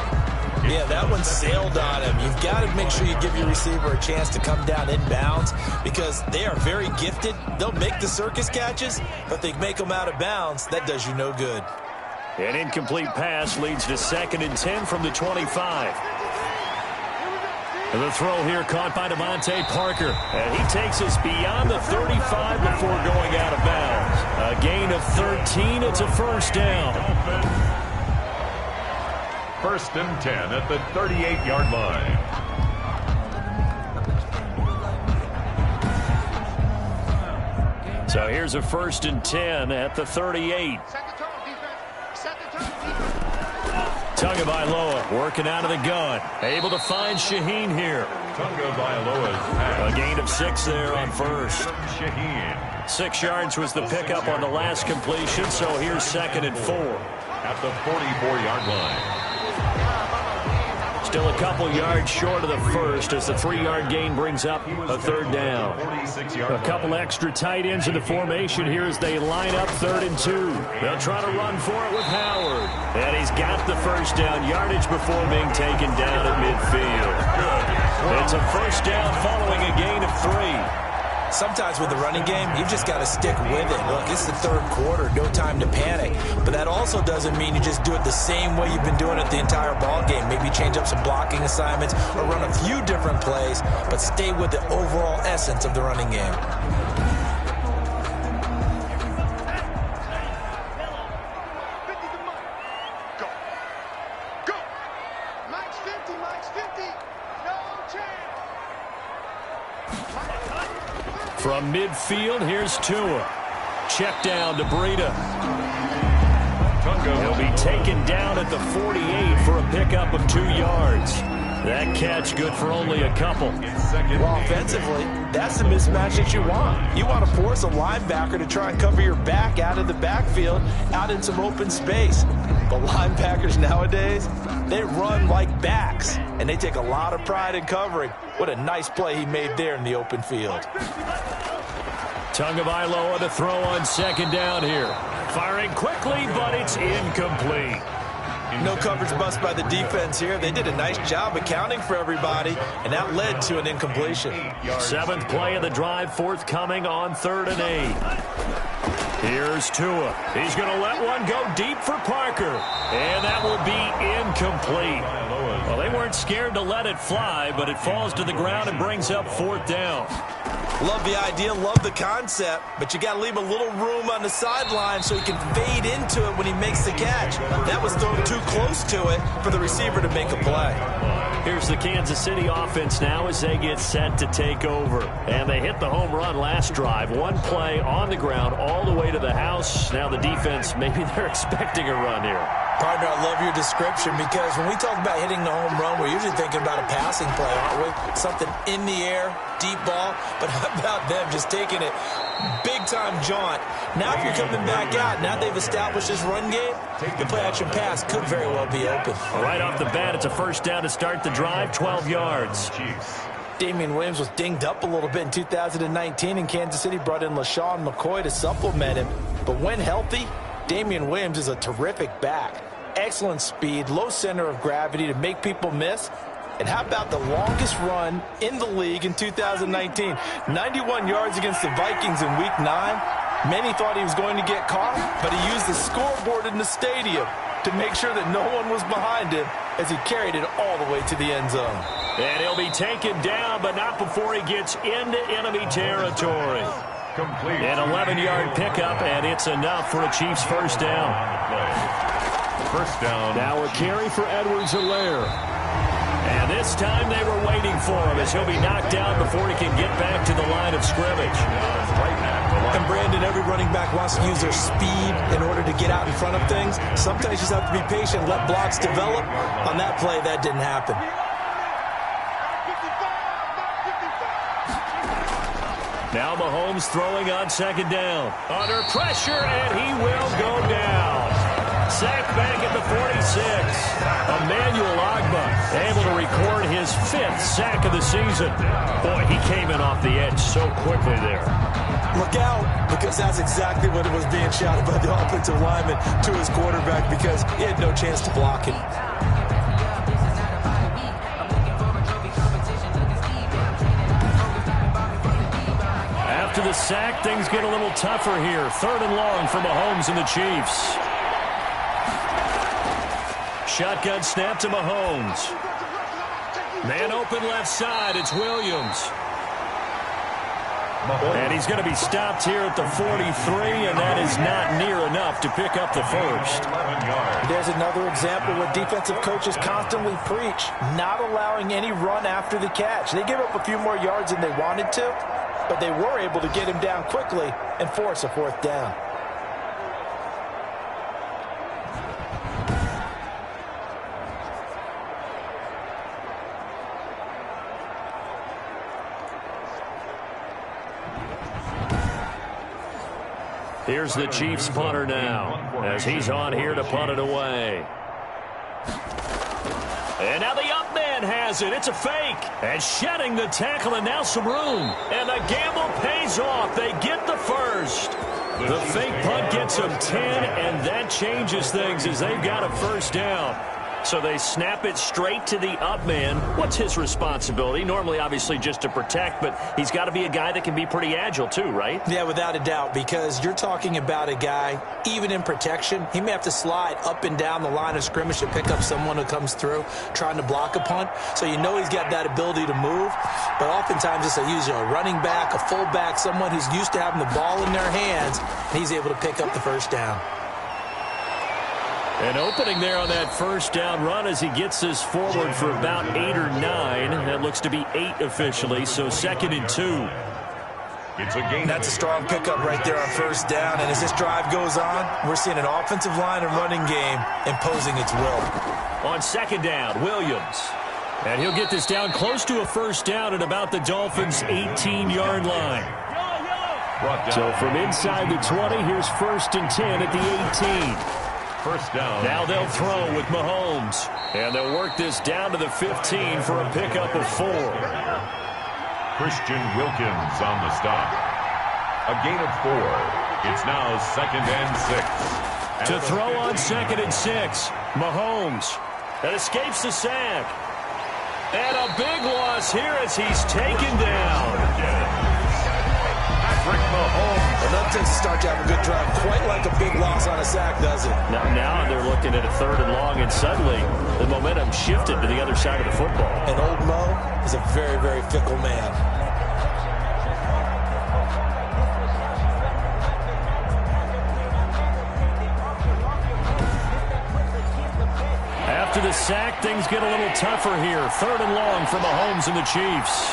Yeah, that one sailed on him. You've got to make sure you give your receiver a chance to come down inbounds because they are very gifted. They'll make the circus catches, but if they make them out of bounds, that does you no good. An incomplete pass leads to 2nd and 10 from the 25. The throw here caught by Devontae Parker. And he takes us beyond the 35 before going out of bounds. A gain of 13. It's a first down. 1st and 10 at the 38-yard line. So here's a 1st and 10 at the 38. Tagovailoa working out of the gun. Able to find Shaheen here. A gain of 6 there on first. 6 yards was the pickup on the last completion, so here's 2nd and 4. At the 44-yard line. Still a couple yards short of the first as the 3-yard gain brings up a third down. A couple extra tight ends in the formation here as they line up 3rd and 2. They'll try to run for it with Howard. And he's got the first down yardage before being taken down at midfield. It's a first down following a gain of 3. Sometimes with the running game, you've just got to stick with it. Look, it's the third quarter, no time to panic. But that also doesn't mean you just do it the same way you've been doing it the entire ball game. Maybe change up some blocking assignments or run a few different plays, but stay with the overall essence of the running game. From midfield, here's Tua. check down to Breida. He'll be taken down at the 48 for a pickup of 2 yards. That catch good for only a couple. Well, offensively, that's the mismatch that you want. You want to force a linebacker to try and cover your back out of the backfield, out in some open space. But linebackers nowadays, they run like backs, and they take a lot of pride in covering. What a nice play he made there in the open field. Tagovailoa to throw on second down here. Firing quickly, but it's incomplete. No coverage bust by the defense here. They did a nice job accounting for everybody, and that led to an incompletion. 7th play of the drive, forthcoming on 3rd and 8. Here's Tua. He's going to let one go deep for Parker, and that will be incomplete. Well, they weren't scared to let it fly, but it falls to the ground and brings up 4th down. Love the idea, love the concept, but you got to leave a little room on the sideline so he can fade into it when he makes the catch. That was thrown too close to it for the receiver to make a play. Here's the Kansas City offense now as they get set to take over. And they hit the home run last drive. One play on the ground all the way to the house. Now the defense, maybe they're expecting a run here. Partner, I love your description because when we talk about hitting the home run, we're usually thinking about a passing play, aren't we? Something in the air, deep ball. But how about them just taking it big-time jaunt? Now if you're coming back out, now they've established this run game, the play-action pass could very well be open. Right off the bat, it's a first down to start the drive, 12 yards. Damian Williams was dinged up a little bit in 2019, and Kansas City brought in LaShawn McCoy to supplement him. But when healthy, Damian Williams is a terrific back. Excellent speed, low center of gravity to make people miss. And how about the longest run in the league in 2019? 91 yards against the Vikings in Week 9. Many thought he was going to get caught, but he used the scoreboard in the stadium to make sure that no one was behind him as he carried it all the way to the end zone. And he'll be taken down, but not before he gets into enemy territory. Complete. An 11-yard pickup, and it's enough for a Chiefs first down. First down. Now a carry for Edwards-Helaire. And this time they were waiting for him as he'll be knocked down before he can get back to the line of scrimmage. And Brandon, every running back wants to use their speed in order to get out in front of things. Sometimes you just have to be patient, let blocks develop. On that play, that didn't happen. Now Mahomes throwing on second down. Under pressure, and he will go down. Sacked back at the 46. Emmanuel Ogbah able to record his 5th sack of the season. Boy, he came in off the edge so quickly there. Look out, because that's exactly what it was being shouted by the offensive lineman to his quarterback because he had no chance to block it. After the sack, things get a little tougher here. 3rd and long for Mahomes and the Chiefs. Shotgun snap to Mahomes. Man open left side, it's Williams. And he's going to be stopped here at the 43, and that is not near enough to pick up the first. There's another example what defensive coaches constantly preach, not allowing any run after the catch. They give up a few more yards than they wanted to, but they were able to get him down quickly and force a 4th down. Here's the Chiefs punter now as he's on here to punt it away. And now the up man has it. It's a fake. And shedding the tackle and now some room. And the gamble pays off. They get the first. The fake punt gets them 10, and that changes things as they've got a first down. So they snap it straight to the up man. What's his responsibility? Normally, obviously, just to protect, but he's got to be a guy that can be pretty agile too, right? Yeah, without a doubt, because you're talking about a guy, even in protection, he may have to slide up and down the line of scrimmage to pick up someone who comes through trying to block a punt. So you know he's got that ability to move, but oftentimes it's usually a running back, a fullback, someone who's used to having the ball in their hands, and he's able to pick up the first down. An opening there on that first down run as he gets this forward for about 8 or 9. That looks to be 8 officially, so 2nd and 2. It's a gain. That's a strong pickup right there on first down. And as this drive goes on, we're seeing an offensive line and running game imposing its will. On second down, Williams. And he'll get this down close to a first down at about the Dolphins' 18-yard line. So from inside the 20, here's 1st and 10 at the 18. First down. Now they'll throw with Mahomes. And they'll work this down to the 15 for a pickup of 4. Christian Wilkins on the stop. A gain of 4. It's now 2nd and 6. To throw on 2nd and 6. Mahomes. That escapes the sack. And a big loss here as he's taken down. Patrick Mahomes. Well, that takes a start to have a good drive. Quite like a big loss on a sack, does it? Now they're looking at a 3rd and long, and suddenly the momentum shifted to the other side of the football. And old Mo is a very, very fickle man. After the sack, things get a little tougher here. 3rd and long for Mahomes and the Chiefs.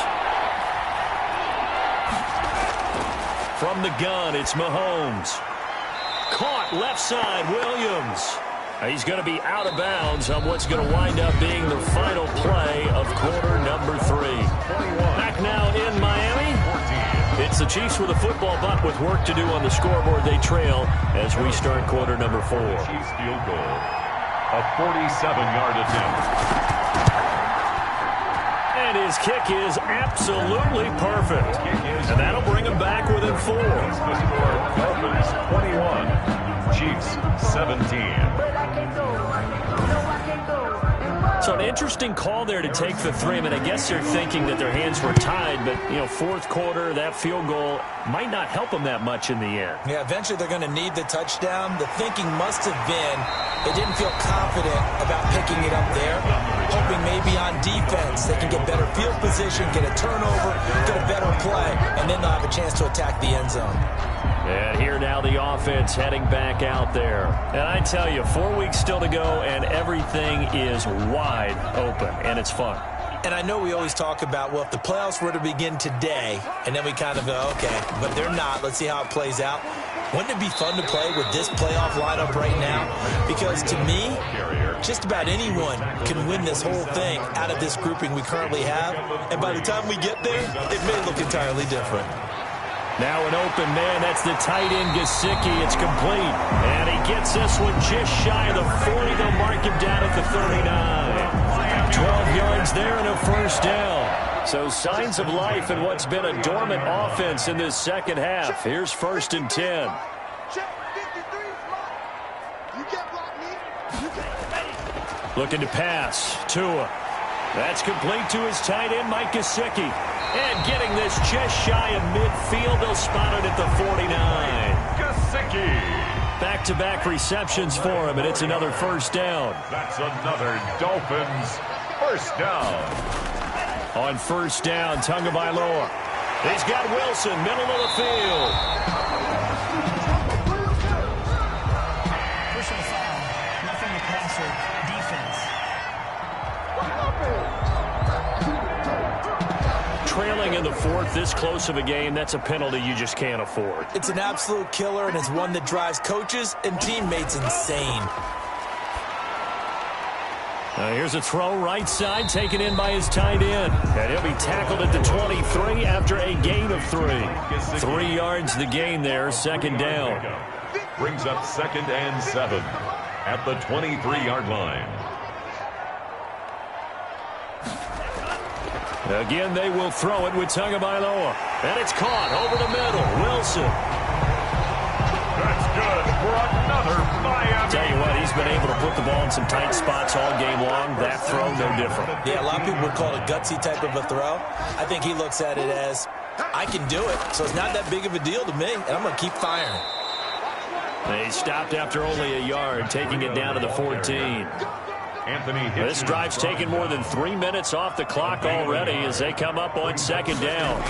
From the gun, it's Mahomes. Caught left side, Williams. He's going to be out of bounds on what's going to wind up being the final play of quarter number 3. Back now in Miami. It's the Chiefs with a football, but with work to do on the scoreboard, they trail as we start quarter number 4. Chiefs field goal. A 47-yard attempt. And his kick is absolutely perfect. And that'll bring him back within 4. Dolphins 21. Chiefs 17. So an interesting call there to take the 3. I mean, I guess they're thinking that their hands were tied, but, 4th quarter, that field goal might not help them that much in the end. Yeah, eventually they're going to need the touchdown. The thinking must have been they didn't feel confident about picking it up there, hoping maybe on defense they can get better field position, get a turnover, get a better play, and then they'll have a chance to attack the end zone. And here now the offense heading back out there. And I tell you, 4 weeks still to go, and everything is wide open, and it's fun. And I know we always talk about, well, if the playoffs were to begin today, and then we kind of go, okay, but they're not. Let's see how it plays out. Wouldn't it be fun to play with this playoff lineup right now? Because to me, just about anyone can win this whole thing out of this grouping we currently have. And by the time we get there, it may look entirely different. Now an open man, that's the tight end Gesicki. It's complete. And he gets this one just shy of the 40. They'll mark him down at the 39. 12 yards there and a first down. So signs of life in what's been a dormant offense in this second half. Here's 1st and 10. Looking to pass. Tua. That's complete to his tight end, Mike Gesicki. And getting this just shy of midfield, they'll spot it at the 49. Gesicki. Back-to-back receptions for him, and it's another first down. That's another Dolphins first down. On first down, Tagovailoa. He's got Wilson, middle of the field. Personal foul. Nothing to passer. Defense. Trailing in the 4th, this close of a game, that's a penalty you just can't afford. It's an absolute killer, and it's one that drives coaches and teammates insane. Here's a throw right side, taken in by his tight end. And he'll be tackled at the 23 after a gain of 3. 3 yards the gain there, 2nd down. Brings up 2nd and 7 at the 23-yard line. Again, they will throw it with Tagovailoa. And it's caught over the middle. Wilson. That's good for another Miami. Tell you what, he's been able to put the ball in some tight spots all game long. That throw, no different. Yeah, a lot of people would call it a gutsy type of a throw. I think he looks at it as, I can do it, so it's not that big of a deal to me, and I'm going to keep firing. He stopped after only a yard, taking it down to the 14. This drive's taken more than 3 minutes off the clock already as they come up on 2nd down.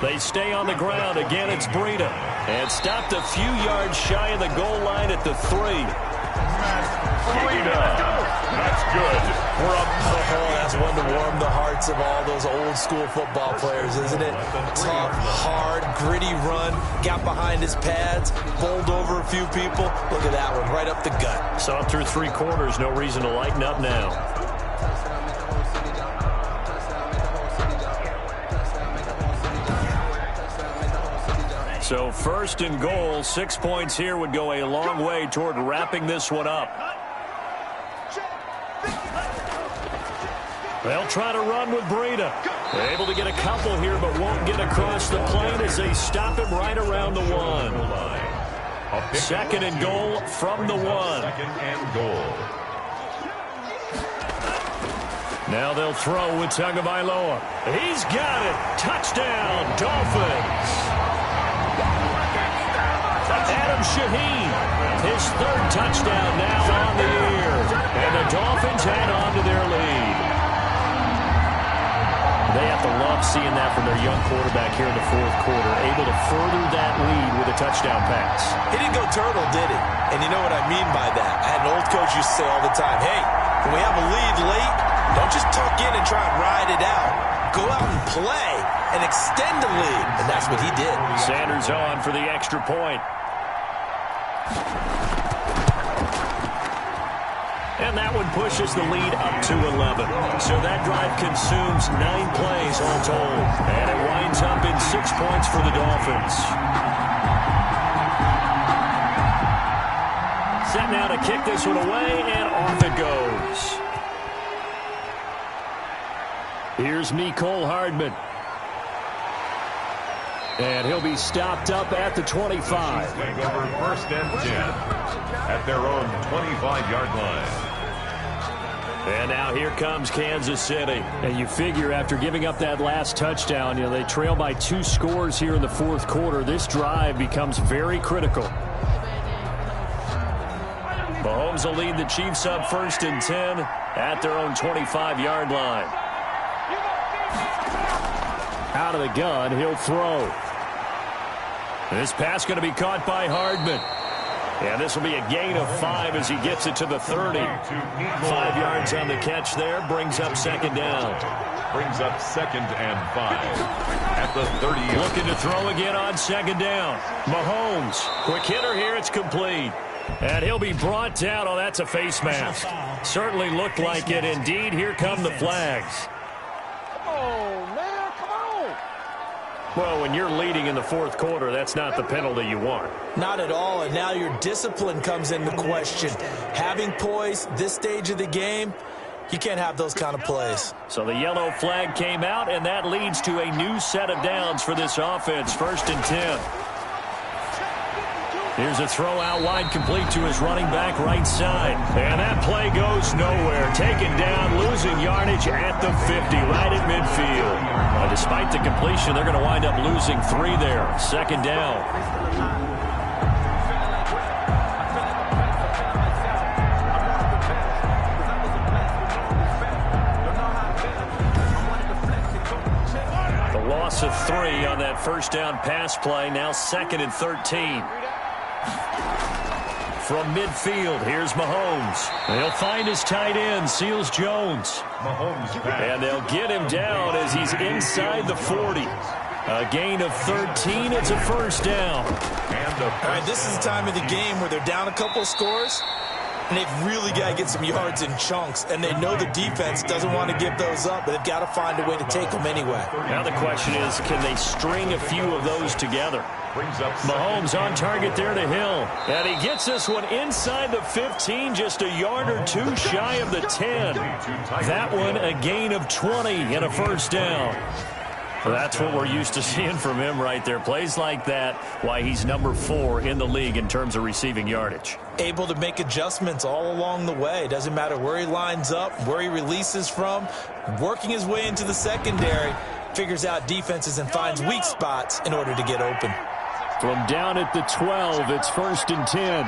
They stay on the ground. Again, it's Breida. And stopped a few yards shy of the goal line at the 3. Breida. That's good for a that's one to warm the hearts of all those old school football players, isn't it? Tough, hard, gritty run, got behind his pads, bowled over a few people. Look at that one, right up the gut. Saw it through 3 quarters, no reason to lighten up now. So 1st and goal, 6 points here would go a long way toward wrapping this one up. They'll try to run with Breida. They're able to get a couple here, but won't get across the plane as they stop him right around the 1. 2nd and goal from the 1. 2nd and goal. Now they'll throw with Tagovailoa. He's got it. Touchdown, Dolphins. Adam Shaheen, his 3rd touchdown now on the year. And the Dolphins head on to their lead. They have to love seeing that from their young quarterback here in the 4th quarter, able to further that lead with a touchdown pass. He didn't go turtle, did he? And you know what I mean by that. I had an old coach used to say all the time, hey, when we have a lead late, don't just tuck in and try and ride it out. Go out and play and extend the lead. And that's what he did. Sanders on for the extra point. And that one pushes the lead up to 11. So that drive consumes 9 plays all told. And it winds up in 6 points for the Dolphins. Set now to kick this one away, and off it goes. Here's Mecole Hardman. And he'll be stopped up at the 25. Take over 1st and 10 at their own 25-yard line. And now here comes Kansas City. And you figure after giving up that last touchdown, they trail by 2 scores here in the 4th quarter. This drive becomes very critical. Mahomes will lead the Chiefs up 1st and 10 at their own 25-yard line. Out of the gun, he'll throw. This pass going to be caught by Hardman. And this will be a gain of 5 as he gets it to the 30. 5 yards on the catch there. Brings up 2nd down. Brings up 2nd and 5 at the 30. Looking to throw again on 2nd down. Mahomes. Quick hitter here. It's complete. And he'll be brought down. Oh, that's a face mask. Certainly looked like it. Indeed, here come the flags. Well, when you're leading in the 4th quarter, that's not the penalty you want. Not at all, and now your discipline comes into question. Having poise this stage of the game, you can't have those kind of plays. So the yellow flag came out, and that leads to a new set of downs for this offense. 1st and 10. Here's a throw out wide, complete to his running back right side. And that play goes nowhere. Taken down, losing yardage at the 50, right at midfield. Despite the completion, they're going to wind up losing 3 there. 2nd down. The loss of 3 on that 1st down pass play. Now 2nd and 13. From midfield, here's Mahomes. They'll find his tight end, Seals Jones. And they'll get him down as he's inside the 40. A gain of 13. It's a 1st down. All right, this is the time of the game where they're down a couple of scores, and they've really got to get some yards in chunks, and they know the defense doesn't want to give those up, but they've got to find a way to take them anyway. Now the question is, can they string a few of those together? Mahomes on target there to Hill. And he gets this one inside the 15, just a yard or 2 shy of the 10. That one a gain of 20 and a 1st down. Well, that's what we're used to seeing from him right there. Plays like that, why he's number 4 in the league in terms of receiving yardage. Able to make adjustments all along the way. Doesn't matter where he lines up, where he releases from. Working his way into the secondary, figures out defenses and finds weak spots in order to get open. From down at the 12, it's 1st and 10.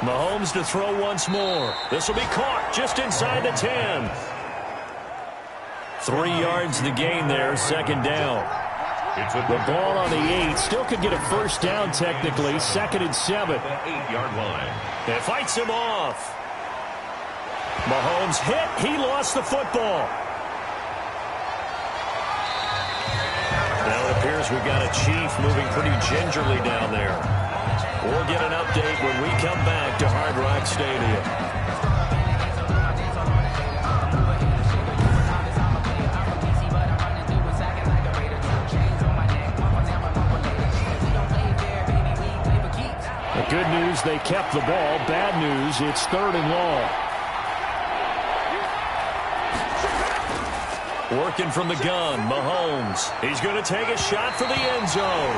Mahomes to throw once more. This will be caught just inside the 10. 3 yards the gain there, 2nd down. The ball on the 8. Still could get a first down technically. 2nd and 7. 8-yard line. It fights him off. Mahomes hit. He lost the football. Now it appears we've got a Chief moving pretty gingerly down there. We'll get an update when we come back to Hard Rock Stadium. Good news, they kept the ball. Bad news, it's 3rd and long. Working from the gun, Mahomes. He's going to take a shot for the end zone.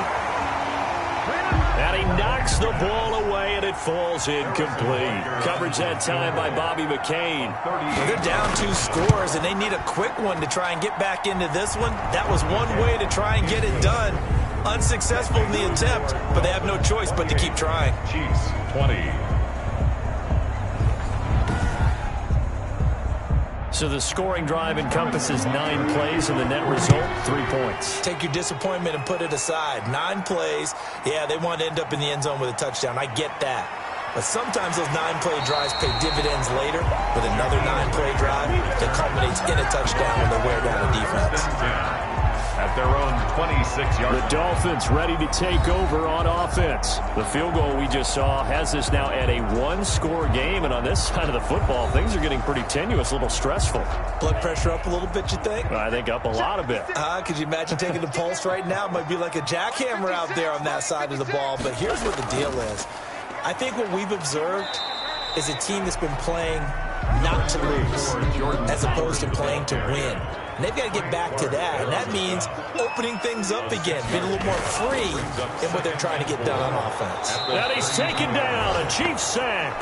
And he knocks the ball away, and it falls incomplete. Coverage that time by Bobby McCain. Well, they're down 2 scores, and they need a quick one to try and get back into this one. That was one way to try and get it done. Unsuccessful in the attempt, but they have no choice but to keep trying. Chiefs 20. So the scoring drive encompasses 9 plays, and the net result, 3 points. Take your disappointment and put it aside. 9 plays. Yeah, they want to end up in the end zone with a touchdown. I get that. But sometimes those 9-play drives pay dividends later with another 9-play drive that culminates in a touchdown when they wear down the defense. At their own 26-yard. The Dolphins ready to take over on offense. The field goal we just saw has us now at a 1-score game, and on this side of the football, things are getting pretty tenuous, a little stressful. Blood pressure up a little bit, you think? I think up a lot of it. Could you imagine taking the pulse right now? It might be like a jackhammer out there on that side of the ball, but here's what the deal is. I think what we've observed is a team that's been playing not to lose as opposed to playing to win. And they've got to get back to that, and that means opening things up again, being a little more free in what they're trying to get done on offense. And he's taken down, a Chiefs sack.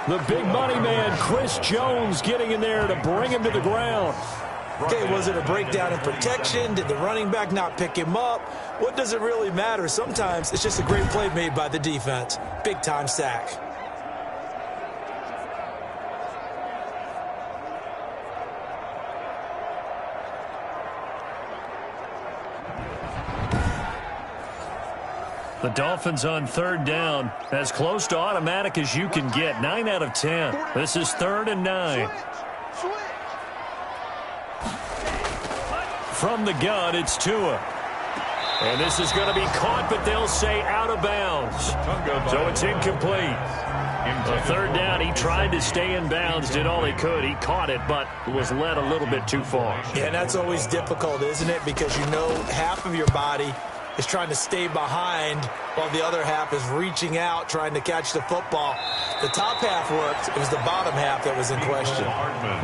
The big money man, Chris Jones, getting in there to bring him to the ground. Okay, was it a breakdown in protection? Did the running back not pick him up? What does it really matter? Sometimes it's just a great play made by the defense. Big-time sack. The Dolphins on 3rd down, as close to automatic as you can get, 9 out of 10. This is 3rd and 9. From the gun, it's Tua. And this is going to be caught, but they'll say out of bounds. So it's incomplete. The 3rd down, he tried to stay in bounds, did all he could. He caught it, but was led a little bit too far. Yeah, and that's always difficult, isn't it? Because you know half of your body is trying to stay behind while the other half is reaching out, trying to catch the football. The top half worked. It was the bottom half that was in question.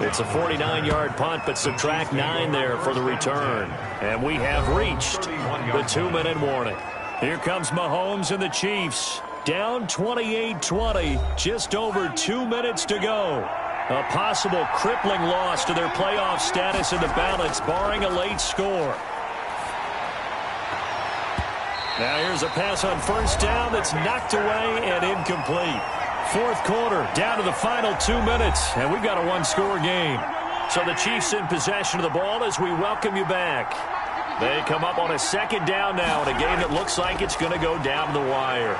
It's a 49-yard punt, but subtract 9 there for the return. And we have reached the 2-minute warning. Here comes Mahomes and the Chiefs. Down 28-20, just over 2 minutes to go. A possible crippling loss to their playoff status in the balance, barring a late score. Now here's a pass on 1st down that's knocked away and incomplete. 4th quarter, down to the final 2 minutes, and we've got a 1-score game. So the Chiefs in possession of the ball as we welcome you back. They come up on a 2nd down now in a game that looks like it's going to go down to the wire.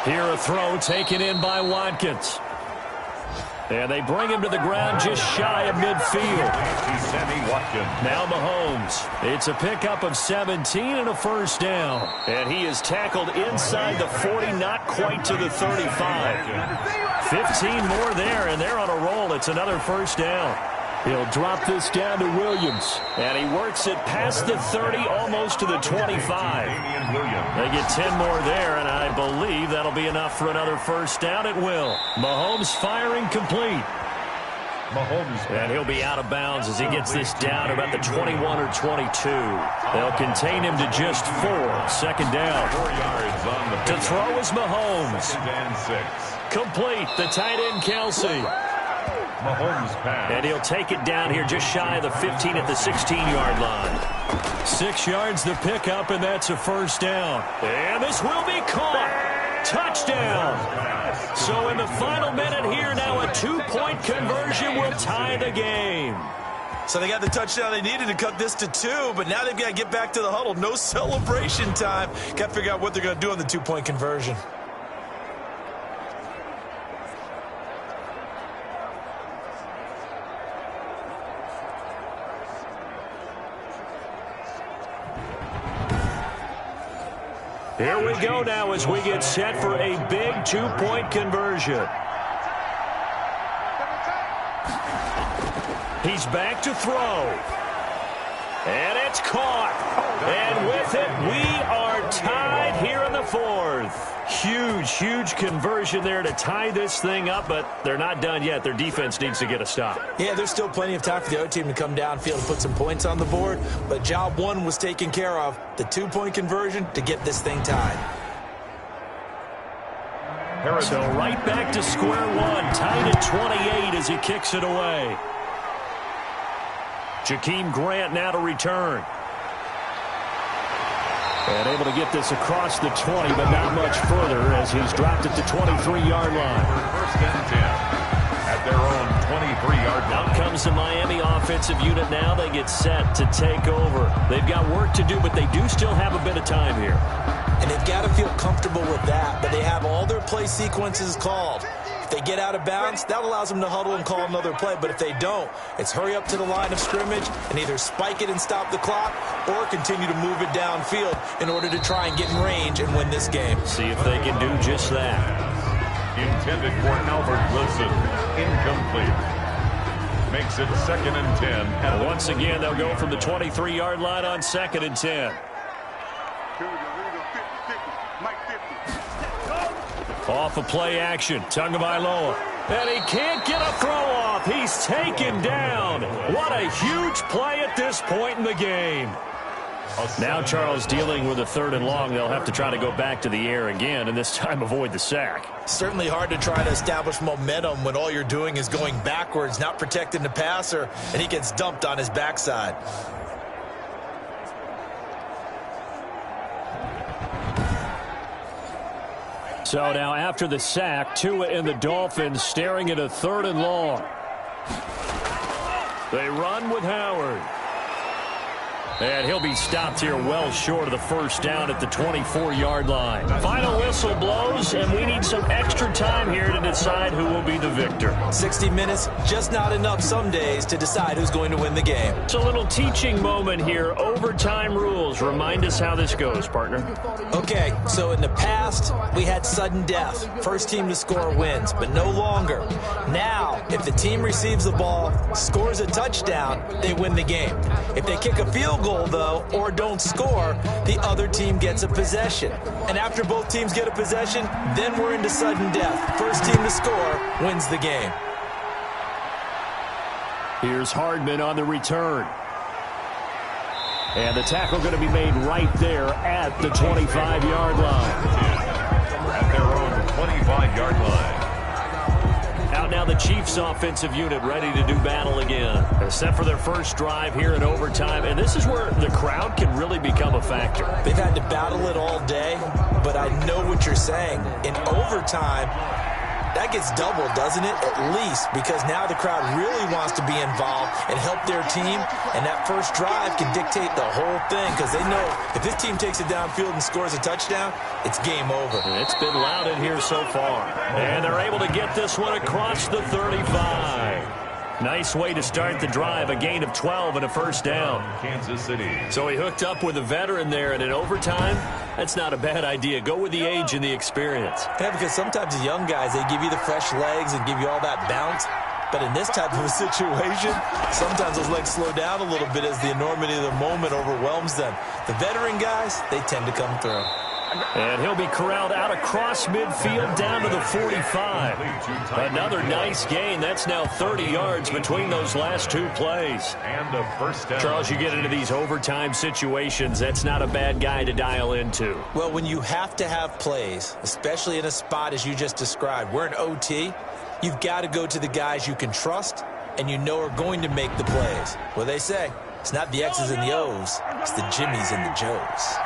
Here a throw taken in by Watkins. And they bring him to the ground just shy of midfield. Now Mahomes. It's a pickup of 17 and a 1st down. And he is tackled inside the 40, not quite to the 35. 15 more there, and they're on a roll. It's another 1st down. He'll drop this down to Williams. And he works it past the 30, almost to the 25. They get 10 more there, and I believe that'll be enough for another 1st down. It will. Mahomes firing complete. And he'll be out of bounds as he gets this down to about the 21 or 22. They'll contain him to just 4. 2nd down. To throw is Mahomes. Complete. The tight end, Kelsey. Mahomes pass. And he'll take it down here just shy of the 15 at the 16-yard line. 6 yards the pickup, and that's a 1st down. And this will be caught. Touchdown. So in the final minute here, now a 2-point conversion will tie the game. So they got the touchdown they needed to cut this to 2, but now they've got to get back to the huddle. No celebration time. Got to figure out what they're going to do on the 2-point conversion. Here we go now as we get set for a big 2-point conversion. He's back to throw. And it's caught. And with it, we are tied here in the 4th. Huge conversion there to tie this thing up, but they're not done yet. Their defense needs to get a stop. Yeah, there's still plenty of time for the other team to come downfield and put some points on the board, but job 1 was taken care of. The 2-point conversion to get this thing tied. So right back to square one, tied at 28 as he kicks it away. Jakeem Grant now to return. And able to get this across the 20, but not much further as he's dropped it to 23-yard line. First and 10 at their own 23-yard line. Out comes the Miami offensive unit now. They get set to take over. They've got work to do, but they do still have a bit of time here. And they've got to feel comfortable with that, but they have all their play sequences called. If they get out of bounds, that allows them to huddle and call another play. But if they don't, it's hurry up to the line of scrimmage and either spike it and stop the clock or continue to move it downfield in order to try and get in range and win this game. See if they can do just that. Intended for Albert Wilson. Incomplete. Makes it 2nd and 10. And once again, they'll go from the 23-yard line on 2nd and 10. Off of play action, Tagovailoa. And he can't get a throw off. He's taken down. What a huge play at this point in the game. Now Charles dealing with a 3rd and long. They'll have to try to go back to the air again, and this time avoid the sack. Certainly hard to try to establish momentum when all you're doing is going backwards, not protecting the passer, and he gets dumped on his backside. So now after the sack, Tua and the Dolphins staring at a 3rd and long. They run with Howard. And he'll be stopped here well short of the first down at the 24-yard line. Final whistle blows, and we need some extra time here to decide who will be the victor. 60 minutes, just not enough some days to decide who's going to win the game. It's a little teaching moment here. Overtime rules. Remind us how this goes, partner. Okay, so in the past, we had sudden death. First team to score wins, but no longer. Now, if the team receives the ball, scores a touchdown, they win the game. If they kick a field goal, though, or don't score, the other team gets a possession. And after both teams get a possession, then we're into sudden death. First team to score wins the game. Here's Hardman on the return. And the tackle going to be made right there at the 25-yard line. At their own 25-yard line. Out now the Chiefs offensive unit ready to do battle again. They're set for their first drive here in overtime, and this is where the crowd can really become a factor. They've had to battle it all day, but I know what you're saying. In overtime, that gets doubled, doesn't it? At least, because now the crowd really wants to be involved and help their team, and that first drive can dictate the whole thing because they know if this team takes it downfield and scores a touchdown, it's game over. And it's been loud in here so far. And they're able to get this one across the 35. Nice way to start the drive, a gain of 12 and a first down. Kansas City. So he hooked up with a veteran there, and in overtime, that's not a bad idea. Go with the age and the experience. Yeah, because sometimes the young guys, they give you the fresh legs and give you all that bounce. But in this type of a situation, sometimes those legs slow down a little bit as the enormity of the moment overwhelms them. The veteran guys, they tend to come through. And he'll be corralled out across midfield down to the 45. Another nice gain. That's now 30 yards between those last two plays. And a first down. Charles, you get into these overtime situations, that's not a bad guy to dial into. Well, when you have to have plays, especially in a spot as you just described, we're in OT, you've got to go to the guys you can trust and you know are going to make the plays. Well, they say, it's not the X's and the O's, it's the Jimmies and the Joes.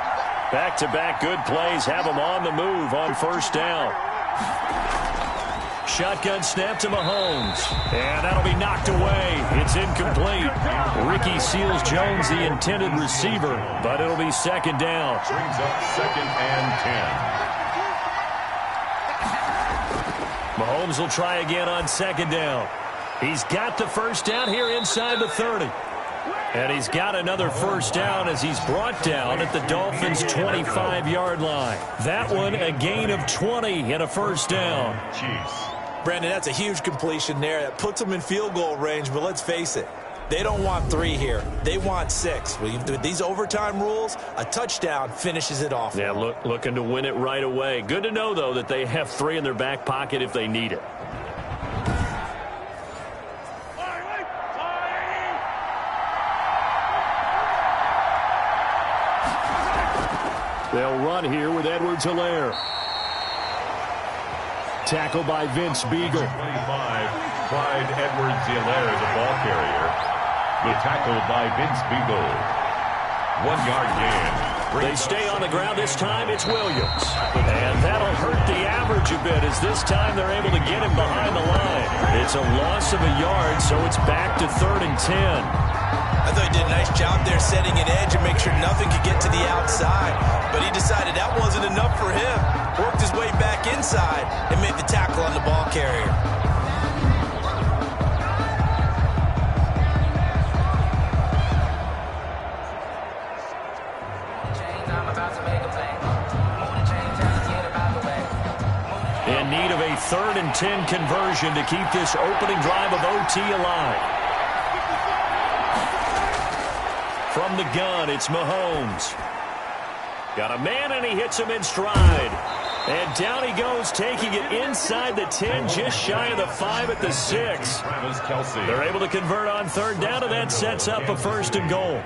Back-to-back good plays have them on the move on first down. Shotgun snap to Mahomes. And that'll be knocked away. It's incomplete. Ricky Seals-Jones, the intended receiver, but it'll be second down. Brings up 2nd and 10. Mahomes will try again on 2nd down. He's got the first down here inside the 30. And he's got another first down as he's brought down at the Dolphins' 25-yard line. That one, a gain of 20 and a first down. Chiefs. Brandon, that's a huge completion there. That puts them in field goal range, but let's face it. They don't want 3 here. They want 6. With these overtime rules, a touchdown finishes it off. Yeah, looking to win it right away. Good to know, though, that they have 3 in their back pocket if they need it. They'll run here with Edwards-Helaire. Tackled by Vince Beagle. 25, Clyde Edwards-Helaire, the ball carrier. The tackle by Vince Beagle. 1-yard gain. They stay on the ground. This time it's Williams. And that'll hurt the average a bit as this time they're able to get him behind the line. It's a loss of a yard, so it's back to 3rd and 10. I thought he did a nice job there setting an edge and make sure nothing could get to the outside. But he decided that wasn't enough for him. Worked his way back inside and made the tackle on the ball carrier. In need of a 3rd and 10 conversion to keep this opening drive of OT alive. From the gun, it's Mahomes. Got a man, and he hits him in stride. And down he goes, taking it inside the 10, just shy of the 5 at the 6. They're able to convert on 3rd down, and that sets up a 1st and goal.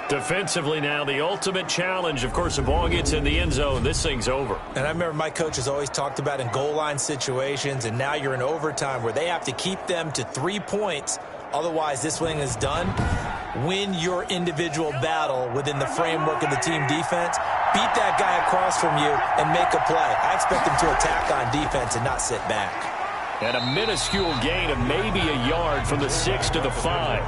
Defensively now, the ultimate challenge. Of course, the ball gets in the end zone. This thing's over. And I remember my coaches always talked about in goal line situations, and now you're in overtime where they have to keep them to 3 points. Otherwise, this thing is done. Win your individual battle within the framework of the team defense. Beat that guy across from you and make a play. I expect them to attack on defense and not sit back. And a minuscule gain of maybe a yard from the 6 to the 5.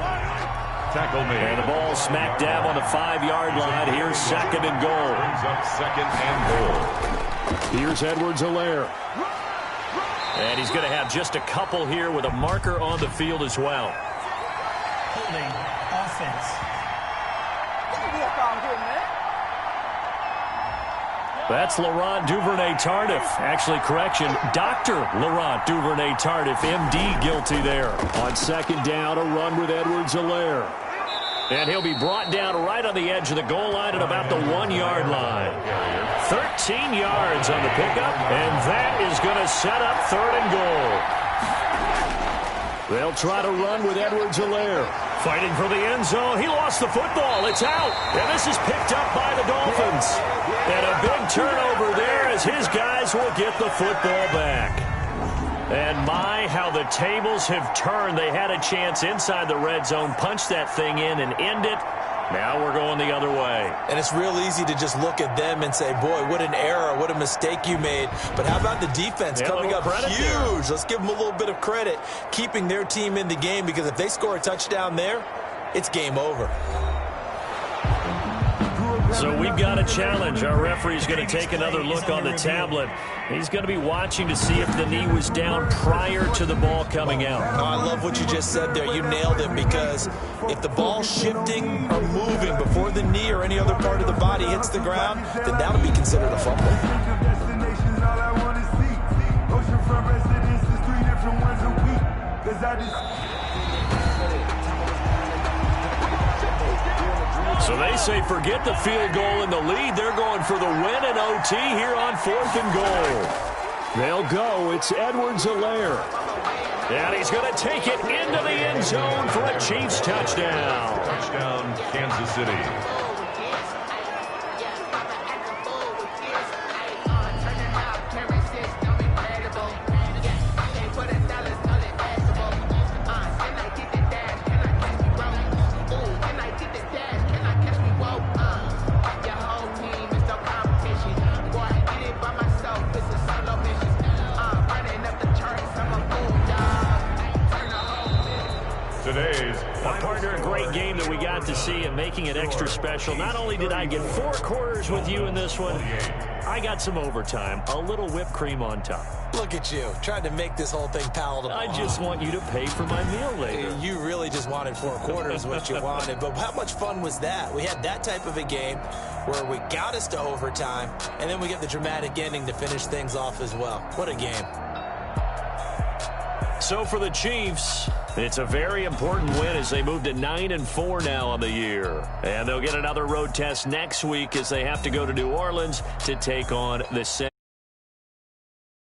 Tackle made. And the ball smack dab on the 5-yard line. Here's 2nd and goal. Brings up 2nd and goal. Here's Edwards-Helaire. And he's going to have just a couple here with a marker on the field as well. Holding offense. That's Laurent Duvernay-Tardif. Actually, correction, Dr. Laurent Duvernay-Tardif, M.D. guilty there. On 2nd down, a run with Edwards-Helaire. And he'll be brought down right on the edge of the goal line at about the 1-yard line. 13 yards on the pickup, and that is going to set up 3rd and goal. They'll try to run with Edwards-Helaire. Fighting for the end zone. He lost the football. It's out. And this is picked up by the Dolphins. And a big turnover there as his guys will get the football back. And my, how the tables have turned. They had a chance inside the red zone, punch that thing in and end it. Now we're going the other way. And it's real easy to just look at them and say, boy, what an error, what a mistake you made. But how about the defense coming up huge? There. Let's give them a little bit of credit, keeping their team in the game, because if they score a touchdown there, it's game over. So we've got a challenge. Our referee's going to take another look on the tablet. He's going to be watching to see if the knee was down prior to the ball coming out. Oh, I love what you just said there. You nailed it, because if the ball's shifting or moving before the knee or any other part of the body hits the ground, then that'll be considered a fumble. So they say forget the field goal in the lead. They're going for the win in OT here on 4th and goal. They'll go. It's Edwards-Helaire. And he's going to take it into the end zone for a Chiefs touchdown. Touchdown, Kansas City. today's Partner, a great game that we got to see and making it extra special. Not only did I get 4 quarters with you in this one, I got some overtime, a little whipped cream on top. Look at you, trying to make this whole thing palatable. I just want you to pay for my meal later. You really just wanted 4 quarters, what you wanted. But how much fun was that? We had that type of a game where we got us to overtime, and then we get the dramatic ending to finish things off as well. What a game. So for the Chiefs, it's a very important win as they move to 9-4 now on the year. And they'll get another road test next week as they have to go to New Orleans to take on the